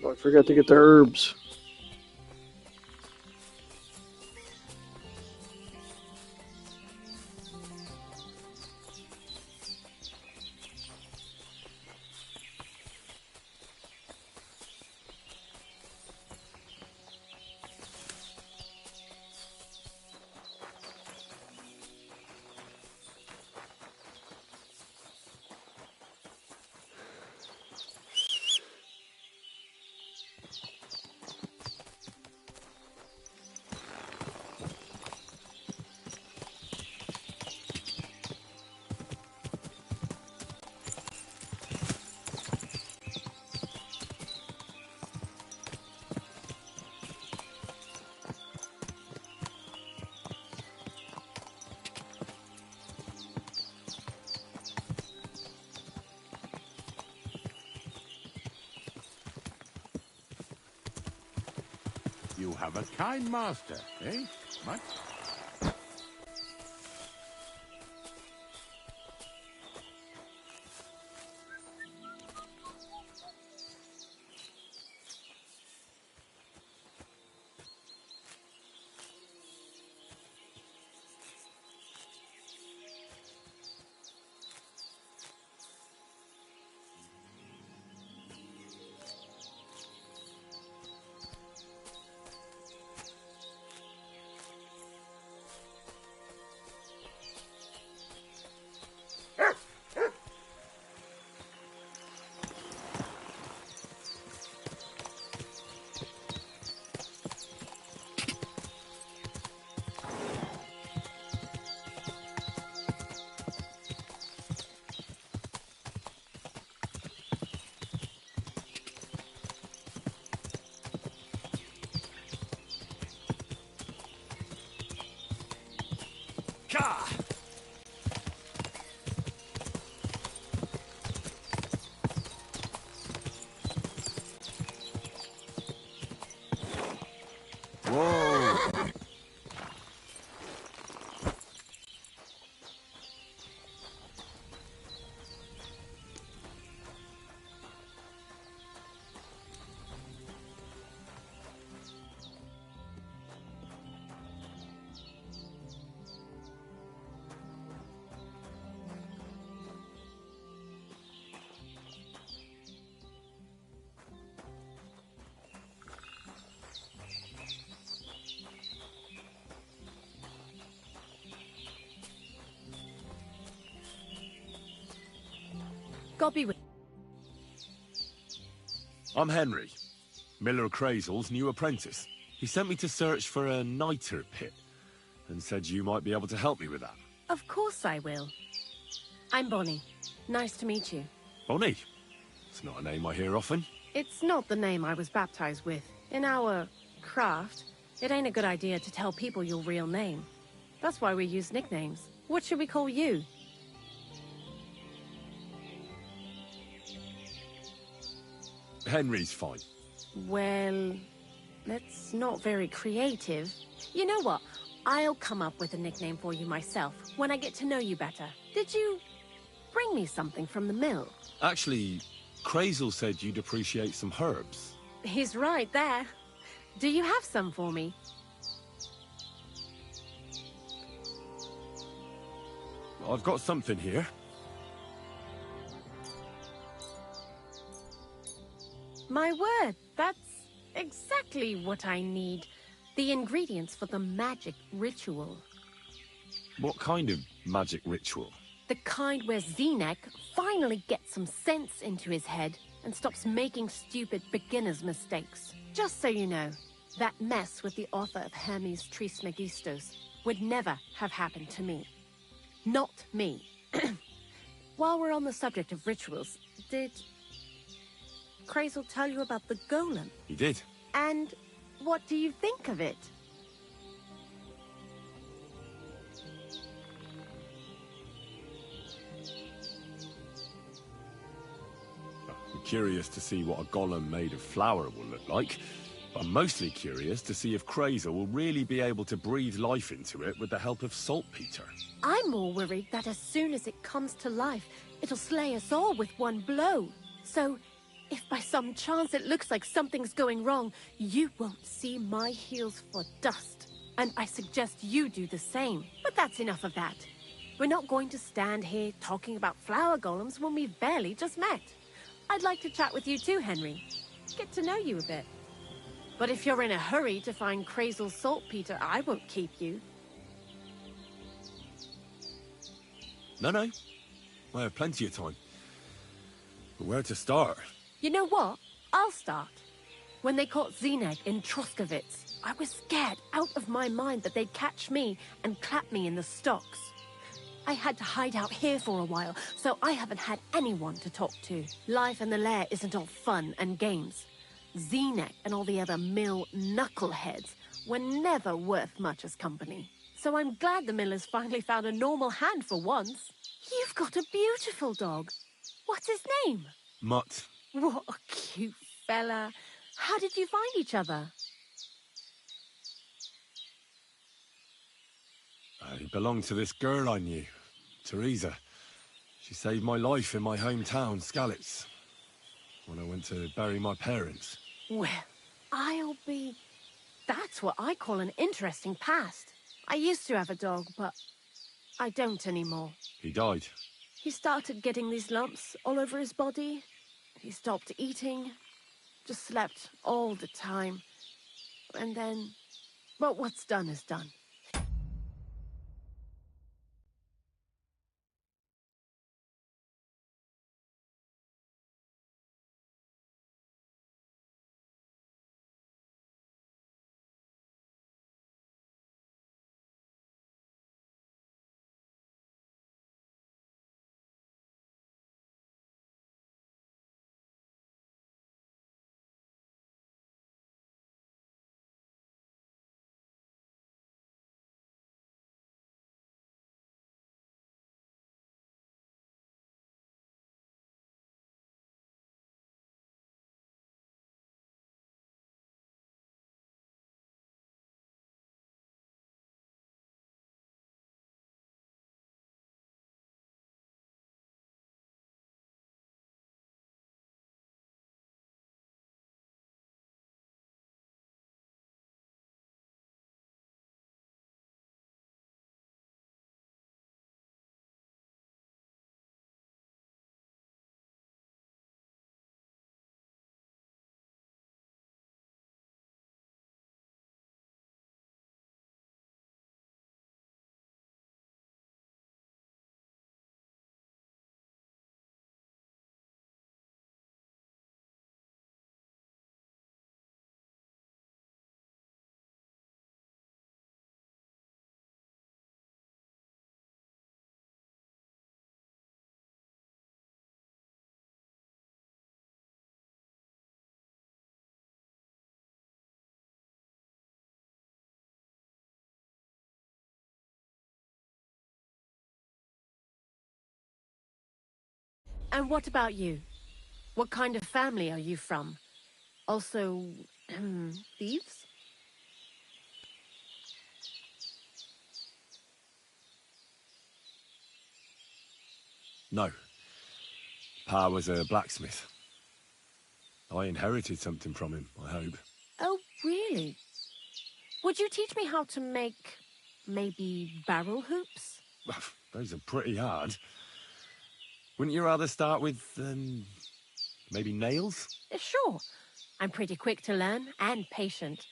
Oh, I forgot to get the herbs. You have a kind master, eh? Much? Ka! Whoa! God be with. I'm Henry, Miller Crazel's new apprentice. He sent me to search for a niter pit, and said you might be able to help me with that. Of course I will. I'm Bonnie. Nice to meet you. Bonnie? It's not a name I hear often. It's not the name I was baptized with. In our craft, it ain't a good idea to tell people your real name. That's why we use nicknames. What should we call you? Henry's fine. Well, that's not very creative. You know what? I'll come up with a nickname for you myself when I get to know you better. Did you bring me something from the mill? Actually, Crazel said you'd appreciate some herbs. He's right there. Do you have some for me? I've got something here. My word, that's exactly what I need. The ingredients for the magic ritual. What kind of magic ritual? The kind where Zenek finally gets some sense into his head and stops making stupid beginner's mistakes. Just so you know, that mess with the author of Hermes Trismegistos would never have happened to me. Not me. While we're on the subject of rituals, did Crazel tell you about the golem? He did. And what do you think of it? I'm curious to see what a golem made of flour will look like. I'm mostly curious to see if Crazel will really be able to breathe life into it with the help of saltpeter. I'm more worried that as soon as it comes to life, it'll slay us all with one blow. So, if by some chance it looks like something's going wrong, you won't see my heels for dust. And I suggest you do the same. But that's enough of that. We're not going to stand here talking about flower golems when we've barely just met. I'd like to chat with you too, Henry. Get to know you a bit. But if you're in a hurry to find Crazel's saltpeter, I won't keep you. No. I have plenty of time. But where to start? You know what? I'll start. When they caught Zenek in Troskovitz, I was scared out of my mind that they'd catch me and clap me in the stocks. I had to hide out here for a while, so I haven't had anyone to talk to. Life in the lair isn't all fun and games. Zenek and all the other mill knuckleheads were never worth much as company. So I'm glad the miller's finally found a normal hand for once. You've got a beautiful dog. What's his name? Mutt. What a cute fella. How did you find each other? He belonged to this girl I knew, Teresa. She saved my life in my hometown, Skalitz, when I went to bury my parents. Well, I'll be... That's what I call an interesting past. I used to have a dog, but I don't anymore. He died. He started getting these lumps all over his body. He stopped eating, just slept all the time. And then, well, what's done is done. And what about you? What kind of family are you from? Also, thieves? No. Pa was a blacksmith. I inherited something from him, I hope. Oh, really? Would you teach me how to make, maybe, barrel hoops? Those are pretty hard. Wouldn't you rather start with, maybe nails? Sure. I'm pretty quick to learn and patient.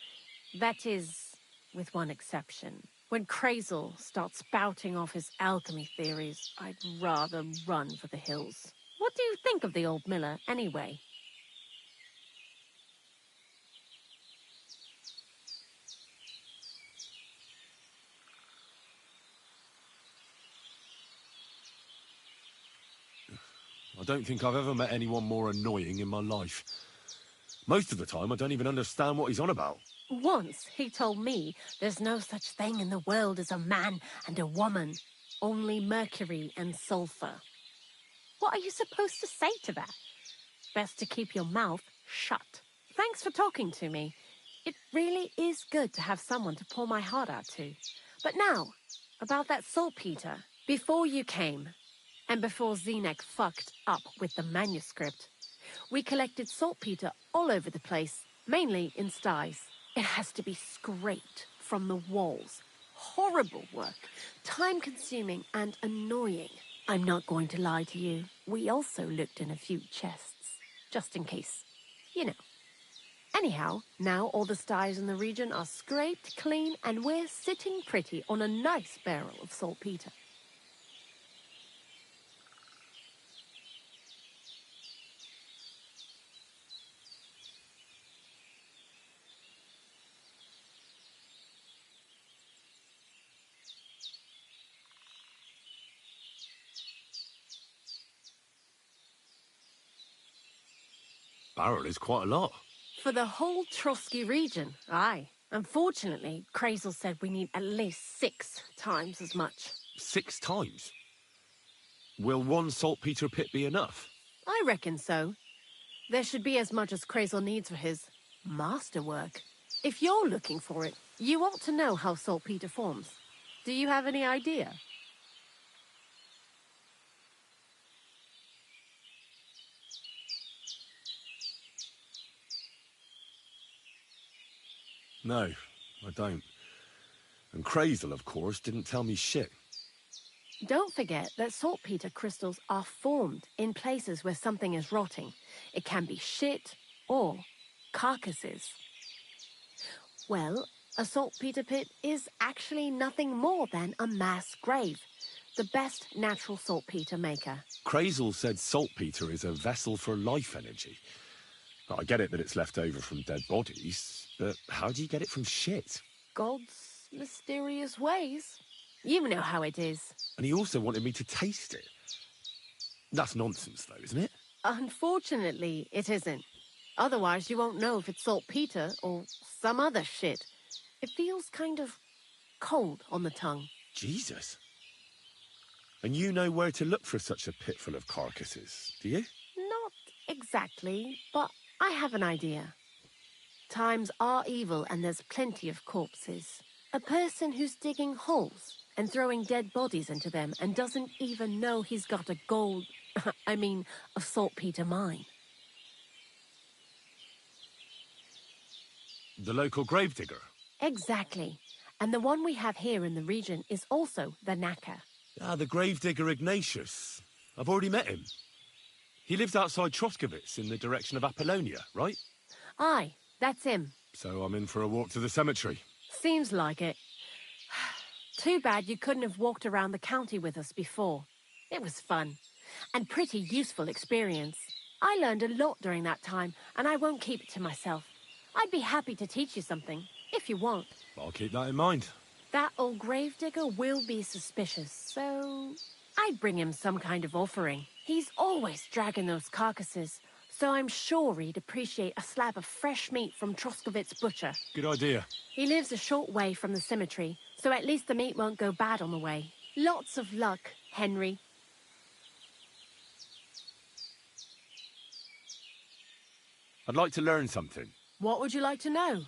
That is, with one exception. When Crazel starts spouting off his alchemy theories, I'd rather run for the hills. What do you think of the old miller, anyway? I don't think I've ever met anyone more annoying in my life. Most of the time, I don't even understand what he's on about. Once he told me there's no such thing in the world as a man and a woman. Only mercury and sulfur. What are you supposed to say to that? Best to keep your mouth shut. Thanks for talking to me. It really is good to have someone to pour my heart out to. But now, about that saltpeter. Before you came, and before Zenek fucked up with the manuscript, we collected saltpeter all over the place, mainly in sties. It has to be scraped from the walls. Horrible work, time-consuming and annoying. I'm not going to lie to you. We also looked in a few chests, just in case. You know. Anyhow, now all the sties in the region are scraped clean and we're sitting pretty on a nice barrel of saltpeter. Barrel is quite a lot. For the whole Trotsky region, aye. Unfortunately, Crazel said we need at least 6 times as much. 6 times? Will one saltpeter pit be enough? I reckon so. There should be as much as Crazel needs for his masterwork. If you're looking for it, you ought to know how saltpeter forms. Do you have any idea? No, I don't. And Crazel, of course, didn't tell me shit. Don't forget that saltpeter crystals are formed in places where something is rotting. It can be shit or carcasses. Well, a saltpeter pit is actually nothing more than a mass grave. The best natural saltpeter maker. Crazel said saltpeter is a vessel for life energy. I get it that it's left over from dead bodies, but how do you get it from shit? God's mysterious ways. You know how it is. And he also wanted me to taste it. That's nonsense, though, isn't it? Unfortunately, it isn't. Otherwise, you won't know if it's saltpeter or some other shit. It feels kind of cold on the tongue. Jesus. And you know where to look for such a pit full of carcasses, do you? Not exactly, but I have an idea. Times are evil and there's plenty of corpses. A person who's digging holes and throwing dead bodies into them and doesn't even know he's got a a saltpeter mine. The local gravedigger? Exactly. And the one we have here in the region is also the knacker. Ah, the gravedigger Ignatius. I've already met him. He lives outside Troskowitz in the direction of Apollonia, right? Aye, that's him. So I'm in for a walk to the cemetery. Seems like it. Too bad you couldn't have walked around the county with us before. It was fun. And pretty useful experience. I learned a lot during that time, and I won't keep it to myself. I'd be happy to teach you something, if you want. I'll keep that in mind. That old gravedigger will be suspicious, so I'd bring him some kind of offering. He's always dragging those carcasses, so I'm sure he'd appreciate a slab of fresh meat from Troskowitz Butcher. Good idea. He lives a short way from the cemetery, so at least the meat won't go bad on the way. Lots of luck, Henry. I'd like to learn something. What would you like to know?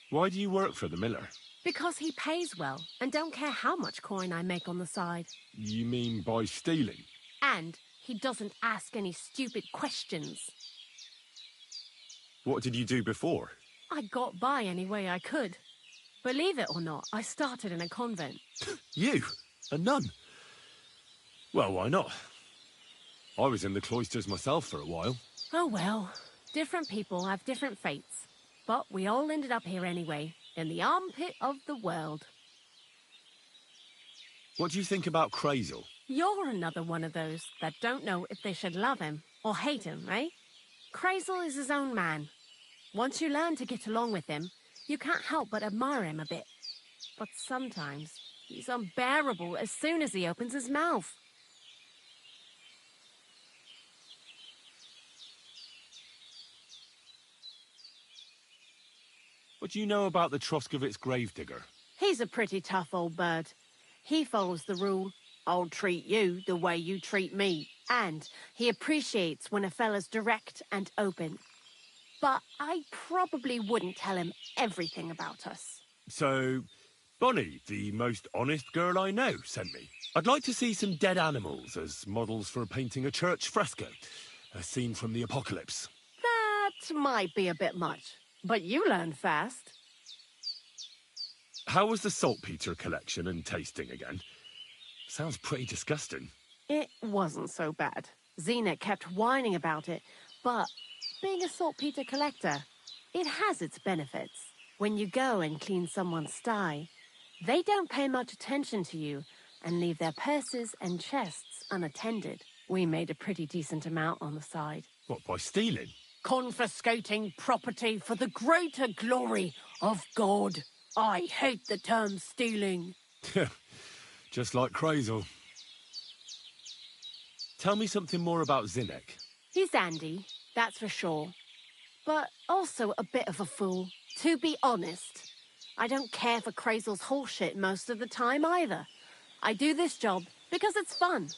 Why do you work for the miller? Because he pays well and don't care how much coin I make on the side. You mean by stealing? And he doesn't ask any stupid questions. What did you do before? I got by any way I could. Believe it or not, I started in a convent. You? A nun? Well, why not? I was in the cloisters myself for a while. Oh well, different people have different fates. But we all ended up here anyway, in the armpit of the world. What do you think about Crazel? You're another one of those that don't know if they should love him or hate him, eh? Crazel is his own man. Once you learn to get along with him, you can't help but admire him a bit. But sometimes he's unbearable as soon as he opens his mouth. What do you know about the Troskovitz gravedigger? He's a pretty tough old bird. He follows the rule, I'll treat you the way you treat me. And he appreciates when a fella's direct and open. But I probably wouldn't tell him everything about us. So, Bonnie, the most honest girl I know, sent me. I'd like to see some dead animals as models for painting a church fresco. A scene from the apocalypse. That might be a bit much, but you learn fast. How was the saltpeter collection and tasting again? Sounds pretty disgusting. It wasn't so bad. Xena kept whining about it, but being a saltpeter collector, it has its benefits. When you go and clean someone's sty, they don't pay much attention to you and leave their purses and chests unattended. We made a pretty decent amount on the side. What, by stealing? Confiscating property for the greater glory of God. I hate the term stealing. Just like Crazel. Tell me something more about Zinnek. He's Andy, that's for sure. But also a bit of a fool. To be honest, I don't care for Crazel's horseshit most of the time either. I do this job because it's fun,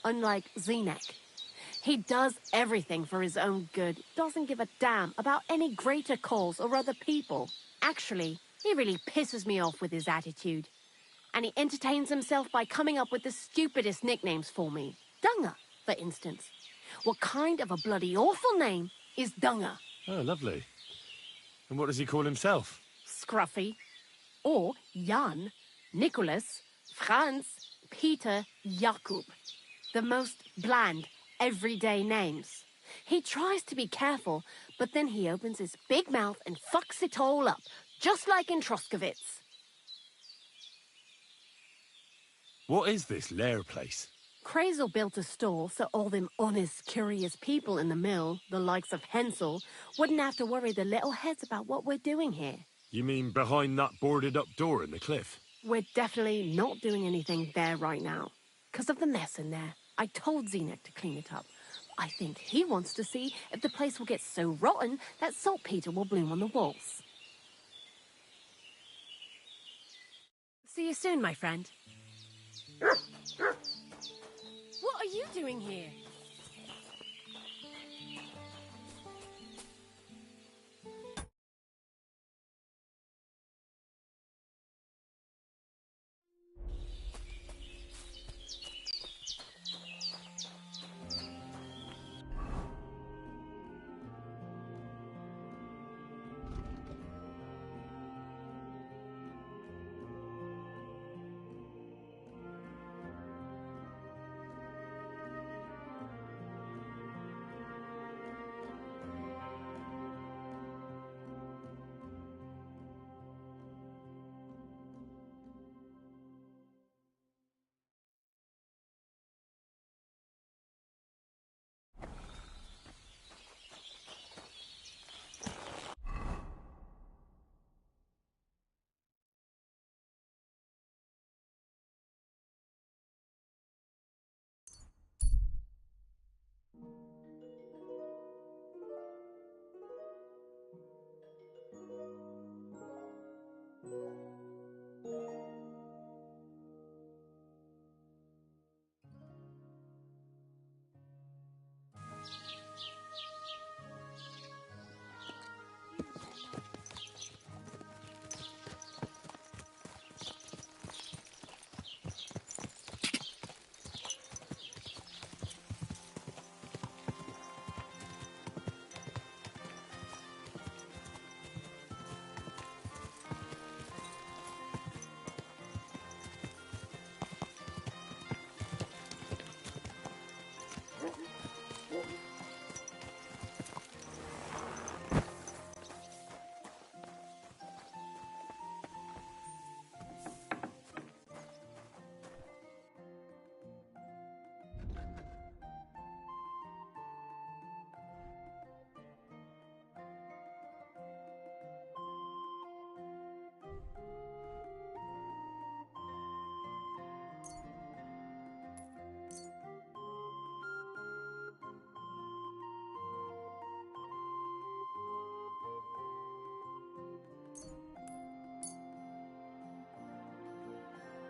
unlike Zinnek. He does everything for his own good, doesn't give a damn about any greater cause or other people. Actually, he really pisses me off with his attitude. And he entertains himself by coming up with the stupidest nicknames for me. Dunger, for instance. What kind of a bloody awful name is Dunger? Oh, lovely. And what does he call himself? Scruffy. Or Jan, Nicholas, Franz, Peter, Jakub. The most bland, everyday names. He tries to be careful, but then he opens his big mouth and fucks it all up, just like in Troskovitz. What is this lair place? Crazel built a store so all them honest, curious people in the mill, the likes of Hensel, wouldn't have to worry their little heads about what we're doing here. You mean behind that boarded-up door in the cliff? We're definitely not doing anything there right now, because of the mess in there. I told Zinnek to clean it up. I think he wants to see if the place will get so rotten that saltpeter will bloom on the walls. See you soon, my friend. What are you doing here?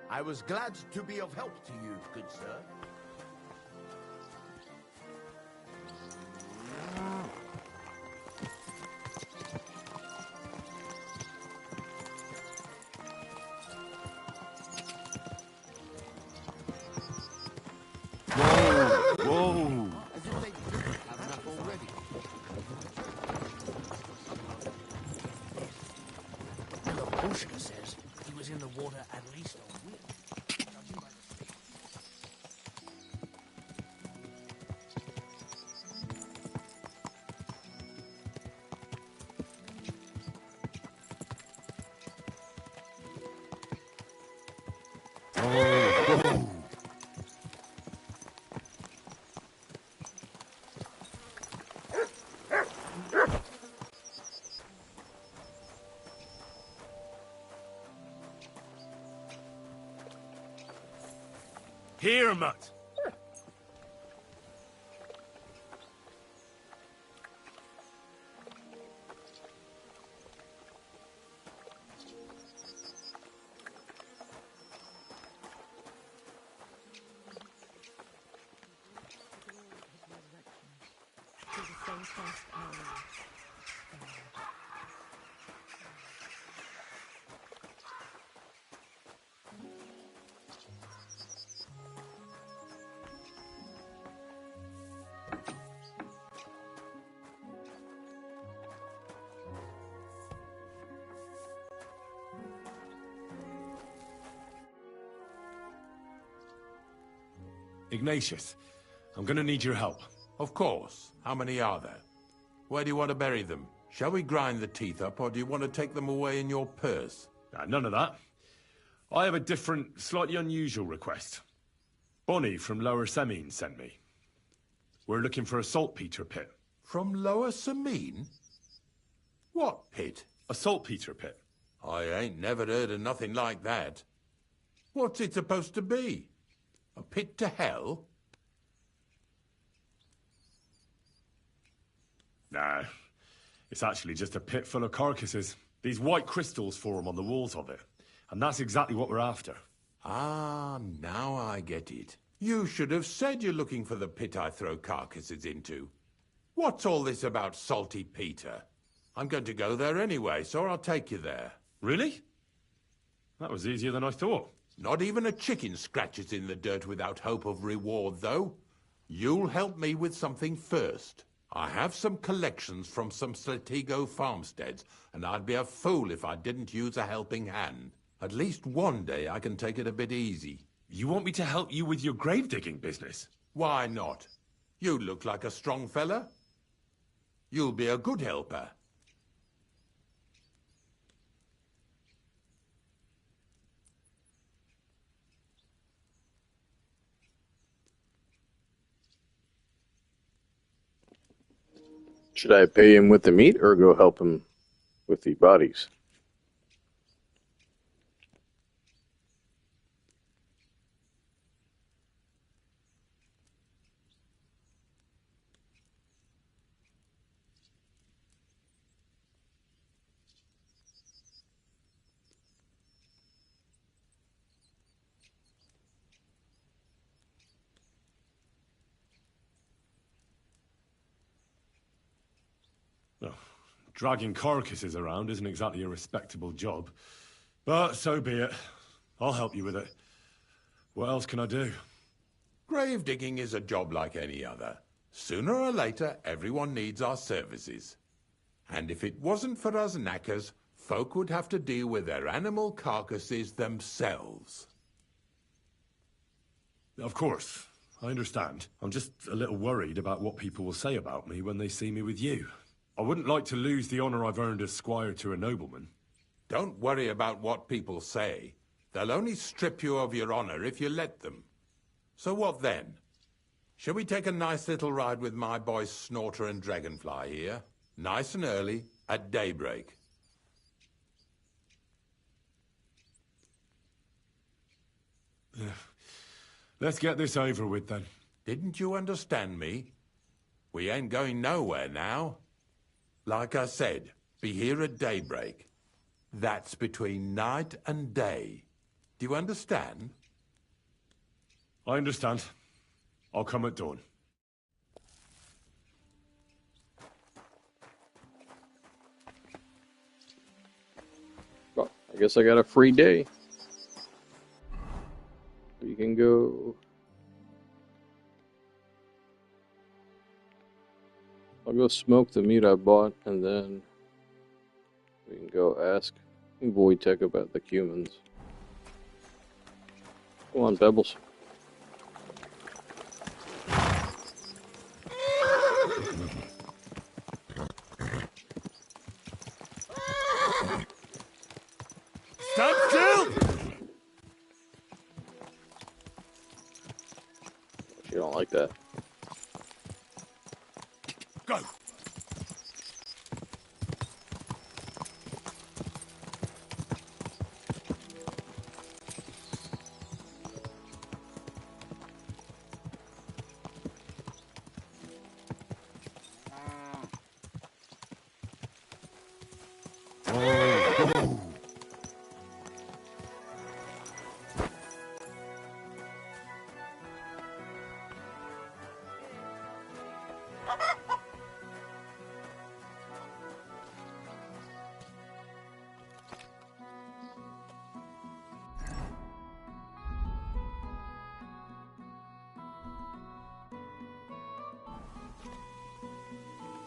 I was glad to be of help to you, good sir. Whoa! As if they didn't have enough already. Bushka says he was in the water at least a week. Judging by the state. Oh! Here, Mutt. Ignatius, I'm gonna need your help. Of course. How many are there? Where do you want to bury them? Shall we grind the teeth up, or do you want to take them away in your purse? None of that. I have a different, slightly unusual request. Bonnie from Lower Semine sent me. We're looking for a saltpeter pit. From Lower Semine? What pit? A saltpeter pit. I ain't never heard of nothing like that. What's it supposed to be? A pit to hell? Nah, it's actually just a pit full of carcasses. These white crystals form on the walls of it. And that's exactly what we're after. Ah, now I get it. You should have said you're looking for the pit I throw carcasses into. What's all this about Salty Peter? I'm going to go there anyway, so I'll take you there. Really? That was easier than I thought. Not even a chicken scratches in the dirt without hope of reward, though. You'll help me with something first. I have some collections from some Slatigo farmsteads, and I'd be a fool if I didn't use a helping hand. At least one day I can take it a bit easy. You want me to help you with your grave-digging business? Why not? You look like a strong fella. You'll be a good helper. Should I pay him with the meat or go help him with the bodies? Well, dragging carcasses around isn't exactly a respectable job. But so be it. I'll help you with it. What else can I do? Grave digging is a job like any other. Sooner or later, everyone needs our services. And if it wasn't for us knackers, folk would have to deal with their animal carcasses themselves. Of course, I understand. I'm just a little worried about what people will say about me when they see me with you. I wouldn't like to lose the honor I've earned as squire to a nobleman. Don't worry about what people say. They'll only strip you of your honor if you let them. So what then? Shall we take a nice little ride with my boys Snorter and Dragonfly here? Nice and early, at daybreak. Let's get this over with then. Didn't you understand me? We ain't going nowhere now. Like I said, be here at daybreak. That's between night and day. Do you understand? I understand. I'll come at dawn. Well, I guess I got a free day. We can go. I'll go smoke the meat I bought, and then we can go ask Wojtek about the cumins. Come on, Pebbles. Stand still! She don't like that. Go!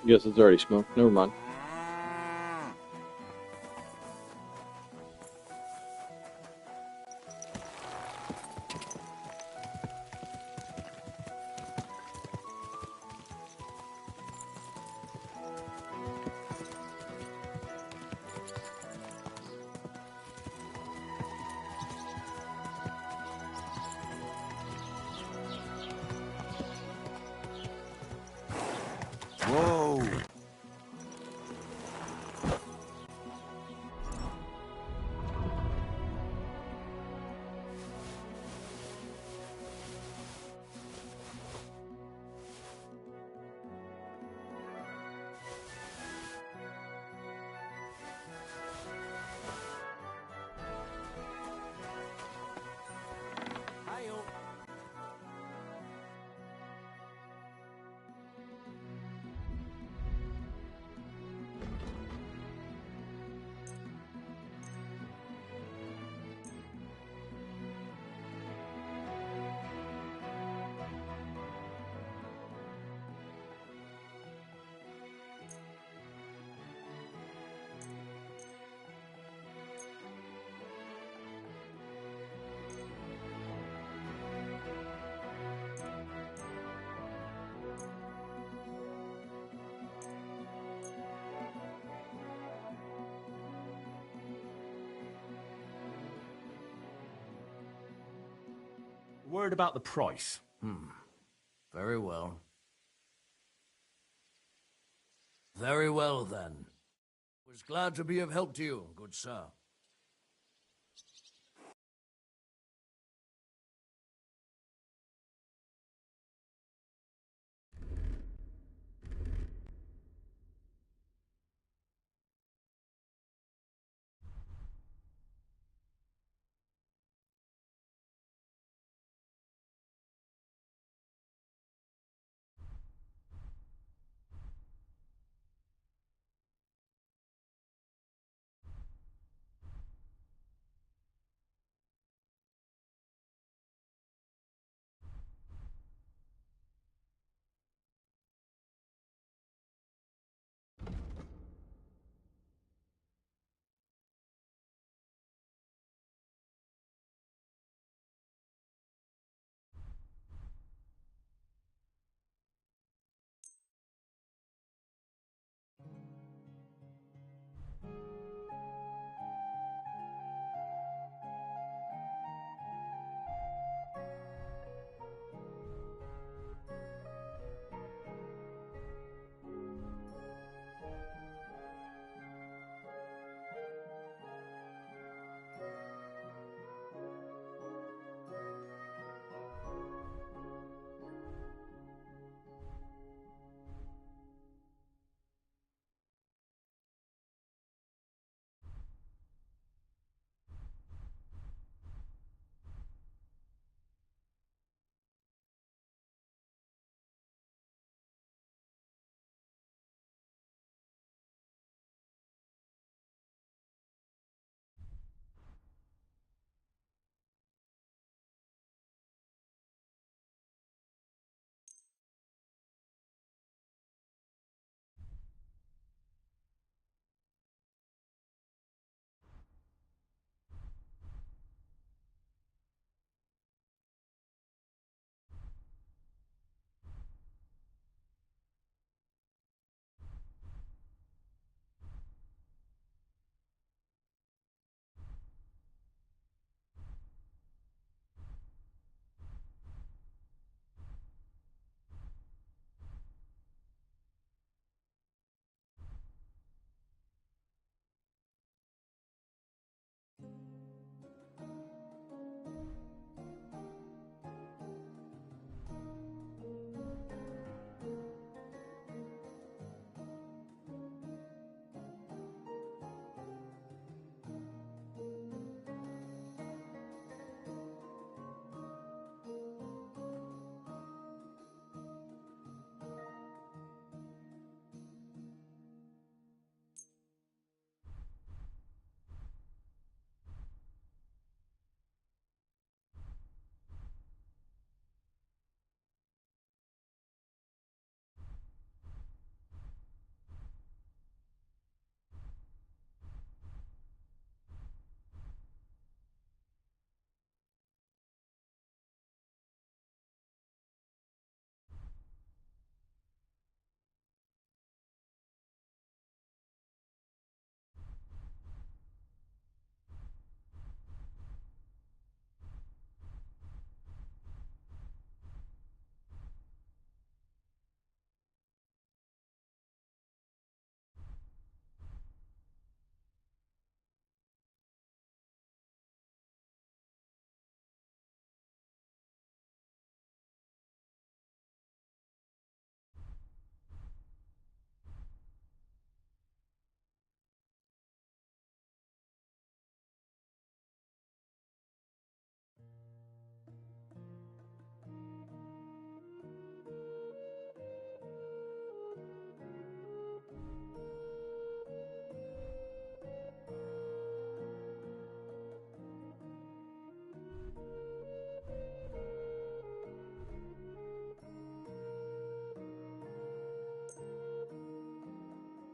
Guess it's already smoked. Never mind. Whoa! Worried about the price? Very well. Very well, then. Was glad to be of help to you, good sir.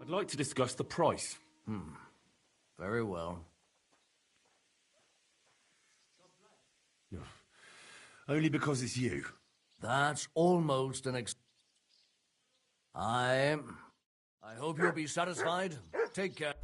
I'd like to discuss the price. Very well. Only because it's you. That's almost an I hope you'll be satisfied. Take care.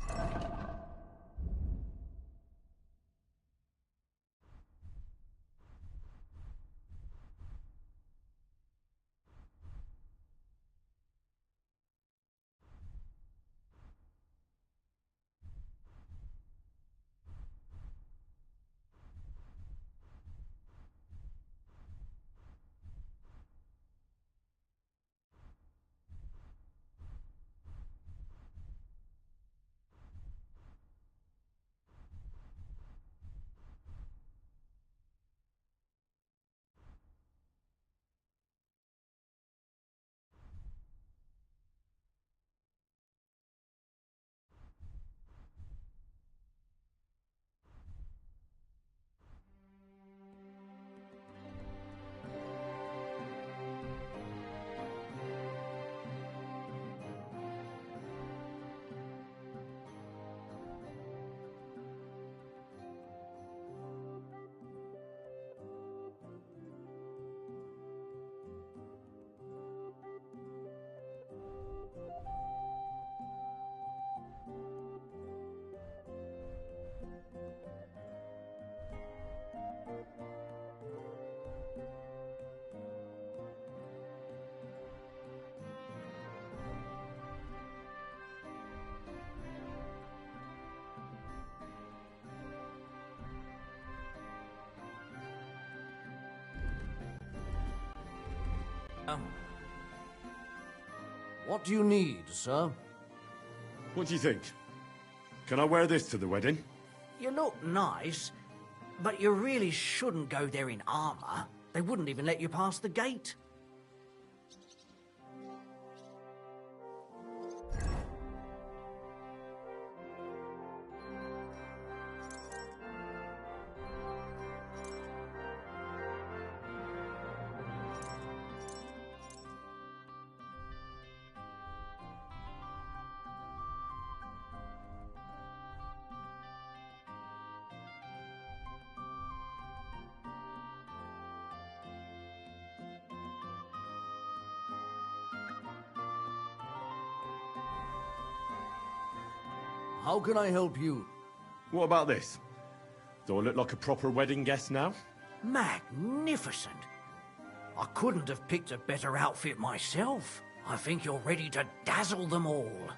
What do you need, sir? What do you think? Can I wear this to the wedding? You look nice, but you really shouldn't go there in armor. They wouldn't even let you pass the gate. How can I help you? What about this? Do I look like a proper wedding guest now? Magnificent. I couldn't have picked a better outfit myself. I think you're ready to dazzle them all.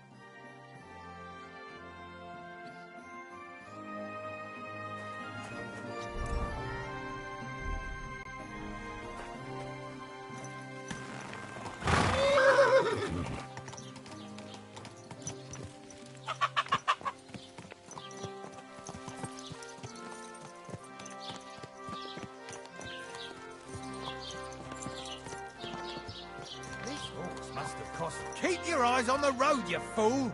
Keep your eyes on the road, you fool!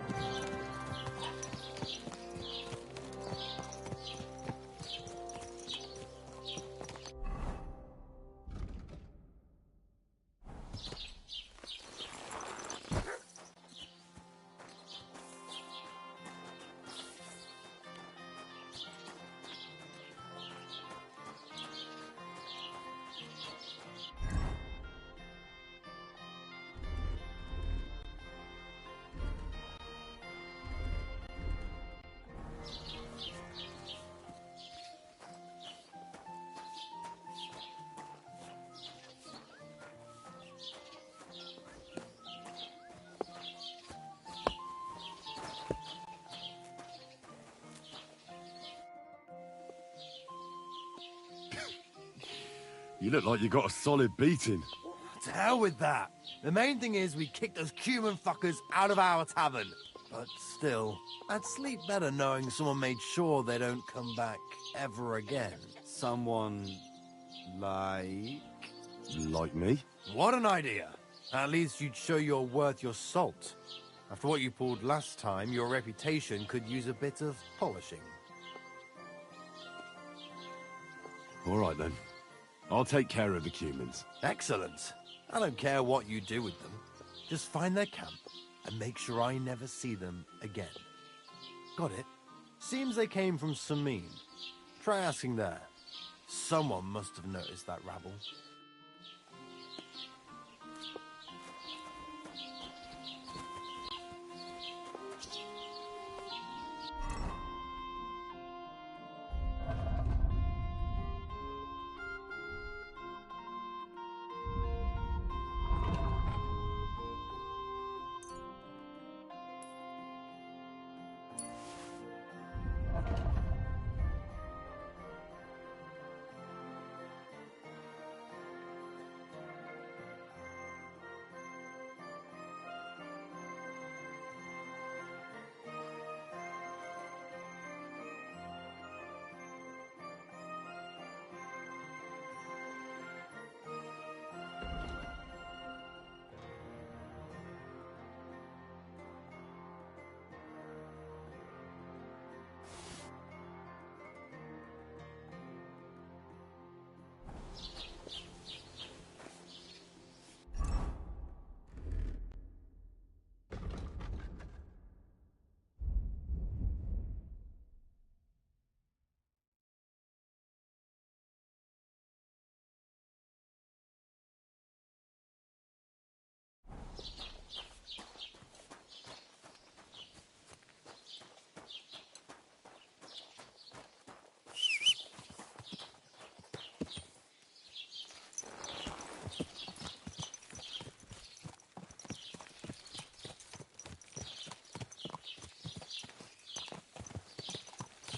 You look like you got a solid beating. To hell with that. The main thing is we kicked those human fuckers out of our tavern. But still, I'd sleep better knowing someone made sure they don't come back ever again. Someone like... Like me? What an idea. At least you'd show you're worth your salt. After what you pulled last time, your reputation could use a bit of polishing. All right, then. I'll take care of the humans. Excellent. I don't care what you do with them. Just find their camp, and make sure I never see them again. Got it? Seems they came from Samin. Try asking there. Someone must have noticed that rabble.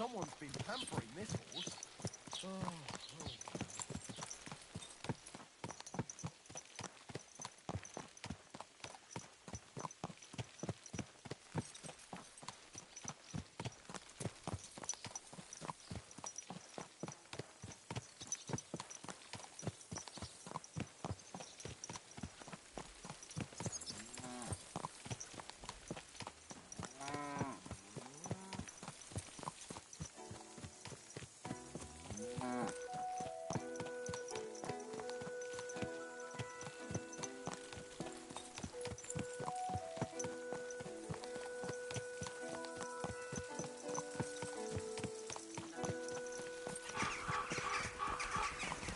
Someone's been pampering this horse. Oh.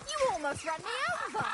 You almost ran me over!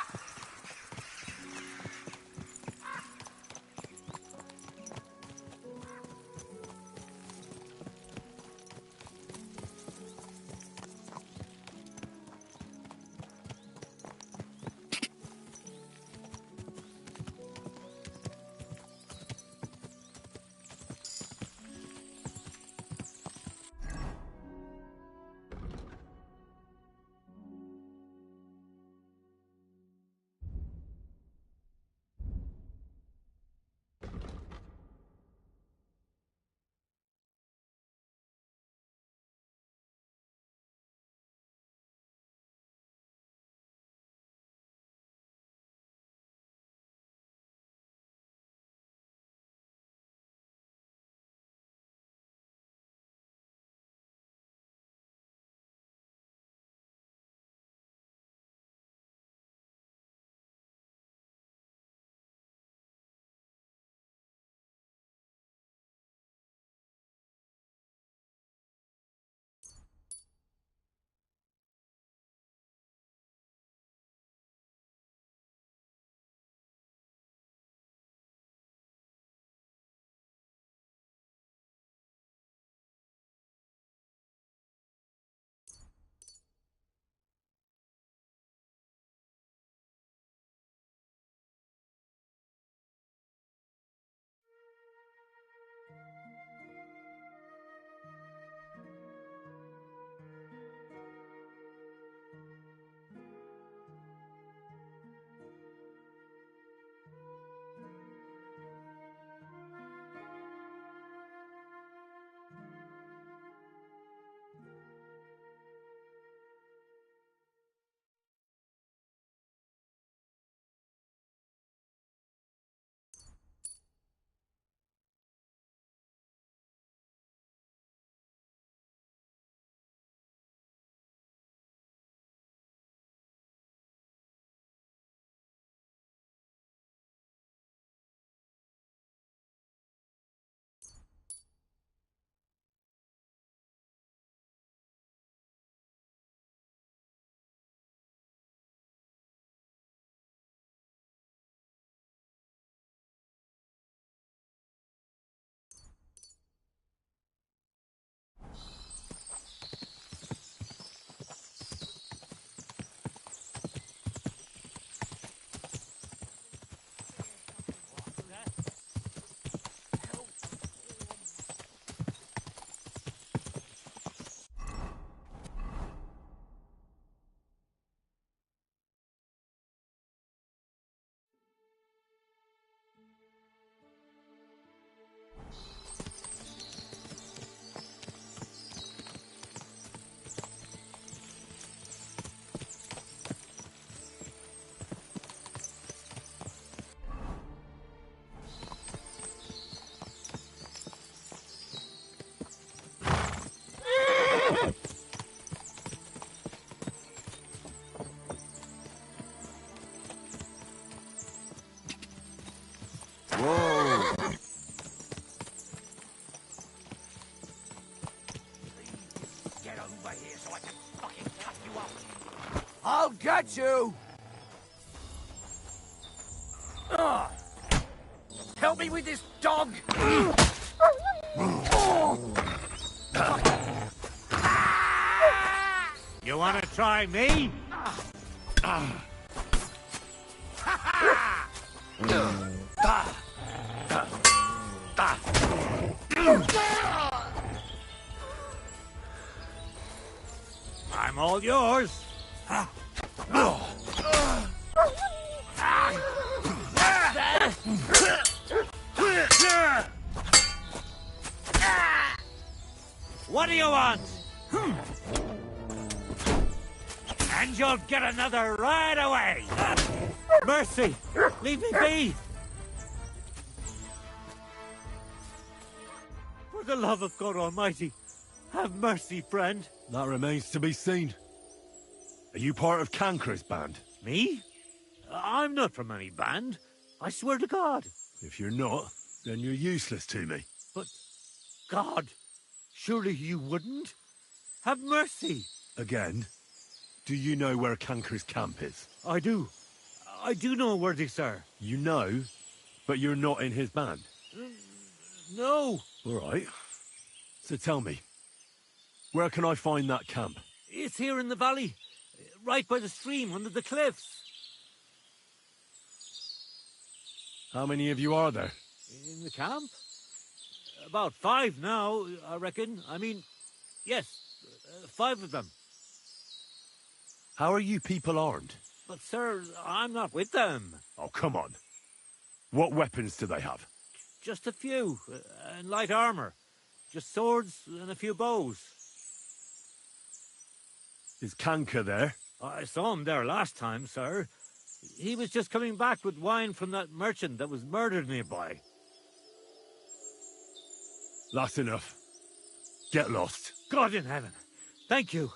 Whoa! Get over here so I can fucking cut you up. I'll get you! Help me with this dog! You want to try me? I'm all yours. What do you want? And you'll get another right away. Mercy, leave me be. For the love of God Almighty, have mercy, friend. That remains to be seen. Are you part of Cancre's band? Me? I'm not from any band. I swear to God. If you're not, then you're useless to me. But, God, surely you wouldn't? Have mercy. Again, do you know where Cancre's camp is? I do. I do know, worthy sir. You know, but you're not in his band? No. All right. So tell me, where can I find that camp? It's here in the valley, right by the stream, under the cliffs. How many of you are there? In the camp? About 5 now, I reckon. I mean, yes, 5 of them. How are you people armed? But, sir, I'm not with them. Oh, come on. What weapons do they have? Just a few, and light armor. Just swords and a few bows. Is Cancre there? I saw him there last time, sir. He was just coming back with wine from that merchant that was murdered nearby. That's enough. Get lost. God in heaven. Thank you.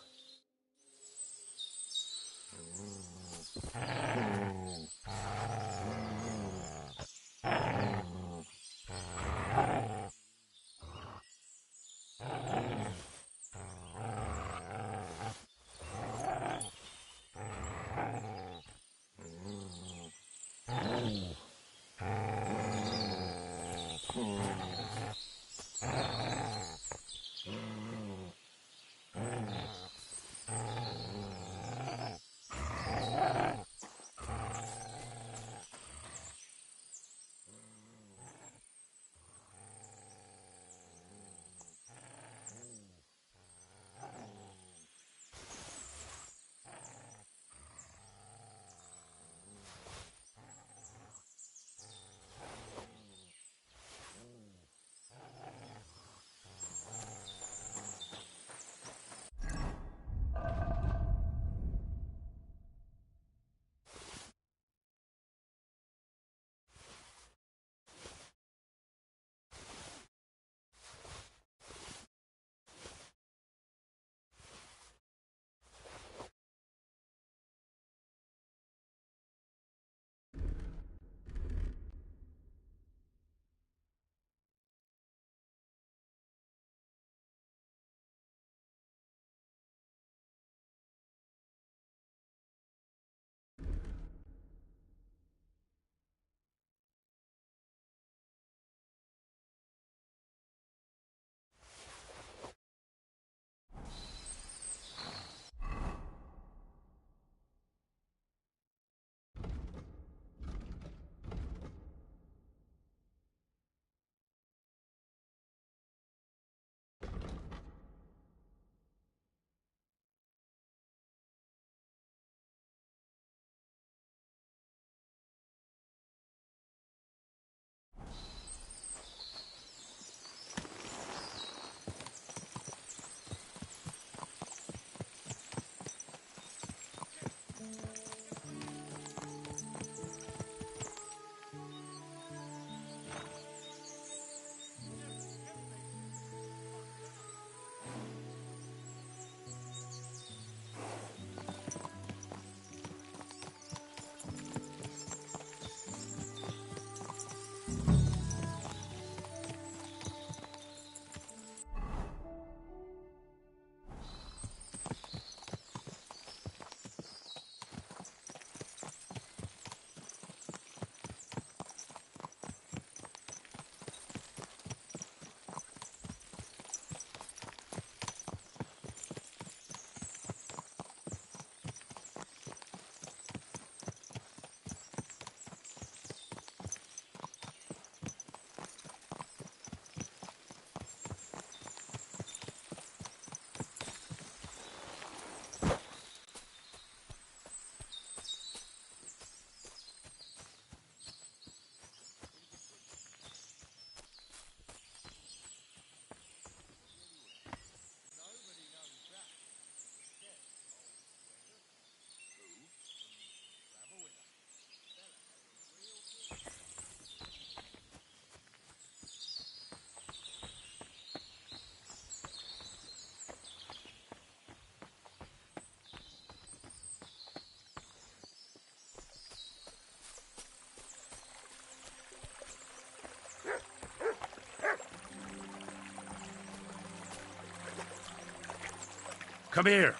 Come here.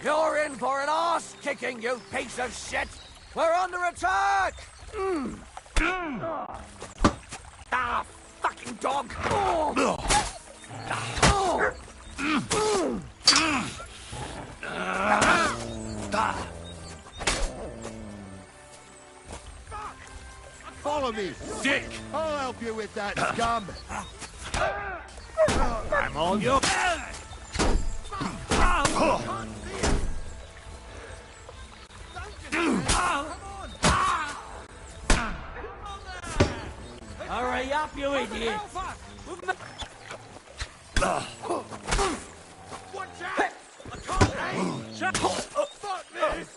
You're in for an arse kicking, you piece of shit! We're under attack! Ah, fucking dog! Follow me, Dick! I'll help you with that scum. I'm all yours. Hurry up, you idiot! Watch out! I can't aim! Fuck this!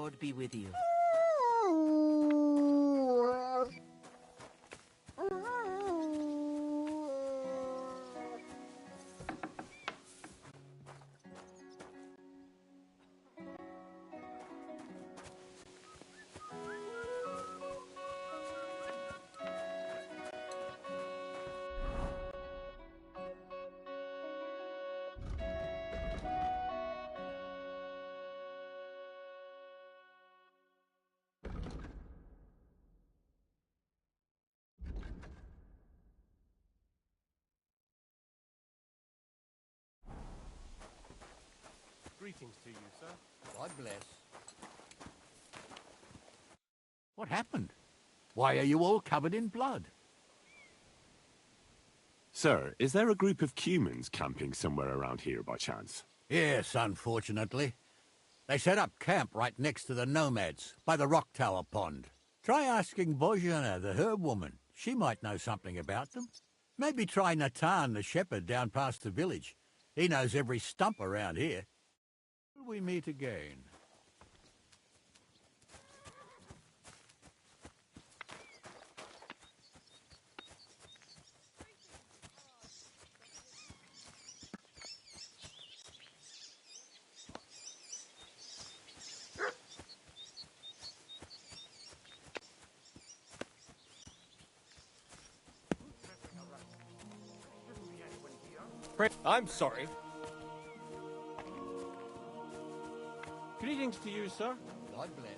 Lord be with you. Greetings to you, sir. God bless. What happened? Why are you all covered in blood? Sir, is there a group of humans camping somewhere around here by chance? Yes, unfortunately. They set up camp right next to the nomads, by the rock tower pond. Try asking Bojana, the herb woman. She might know something about them. Maybe try Natan, the shepherd down past the village. He knows every stump around here. Will we meet again? I'm sorry. Greetings to you, sir. God bless.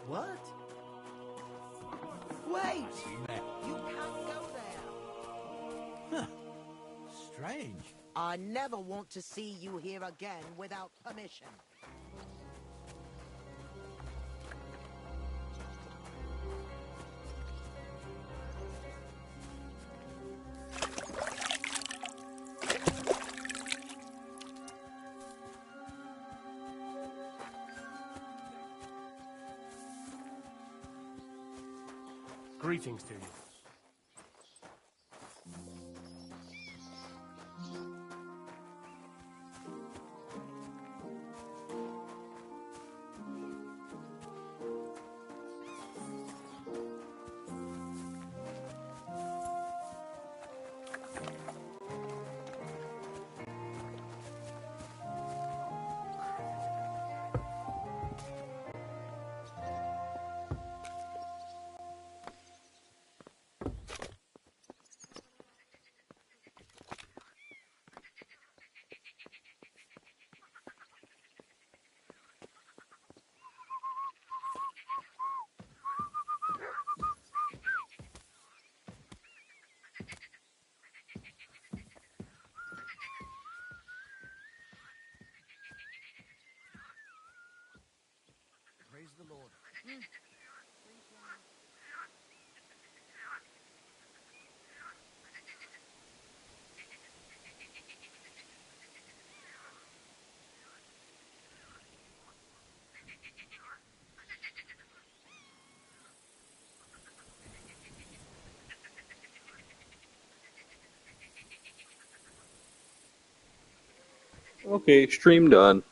What? Wait! You can't go there. Strange. I never want to see you here again without permission. Greetings to you. Praise the Lord. Okay, stream done.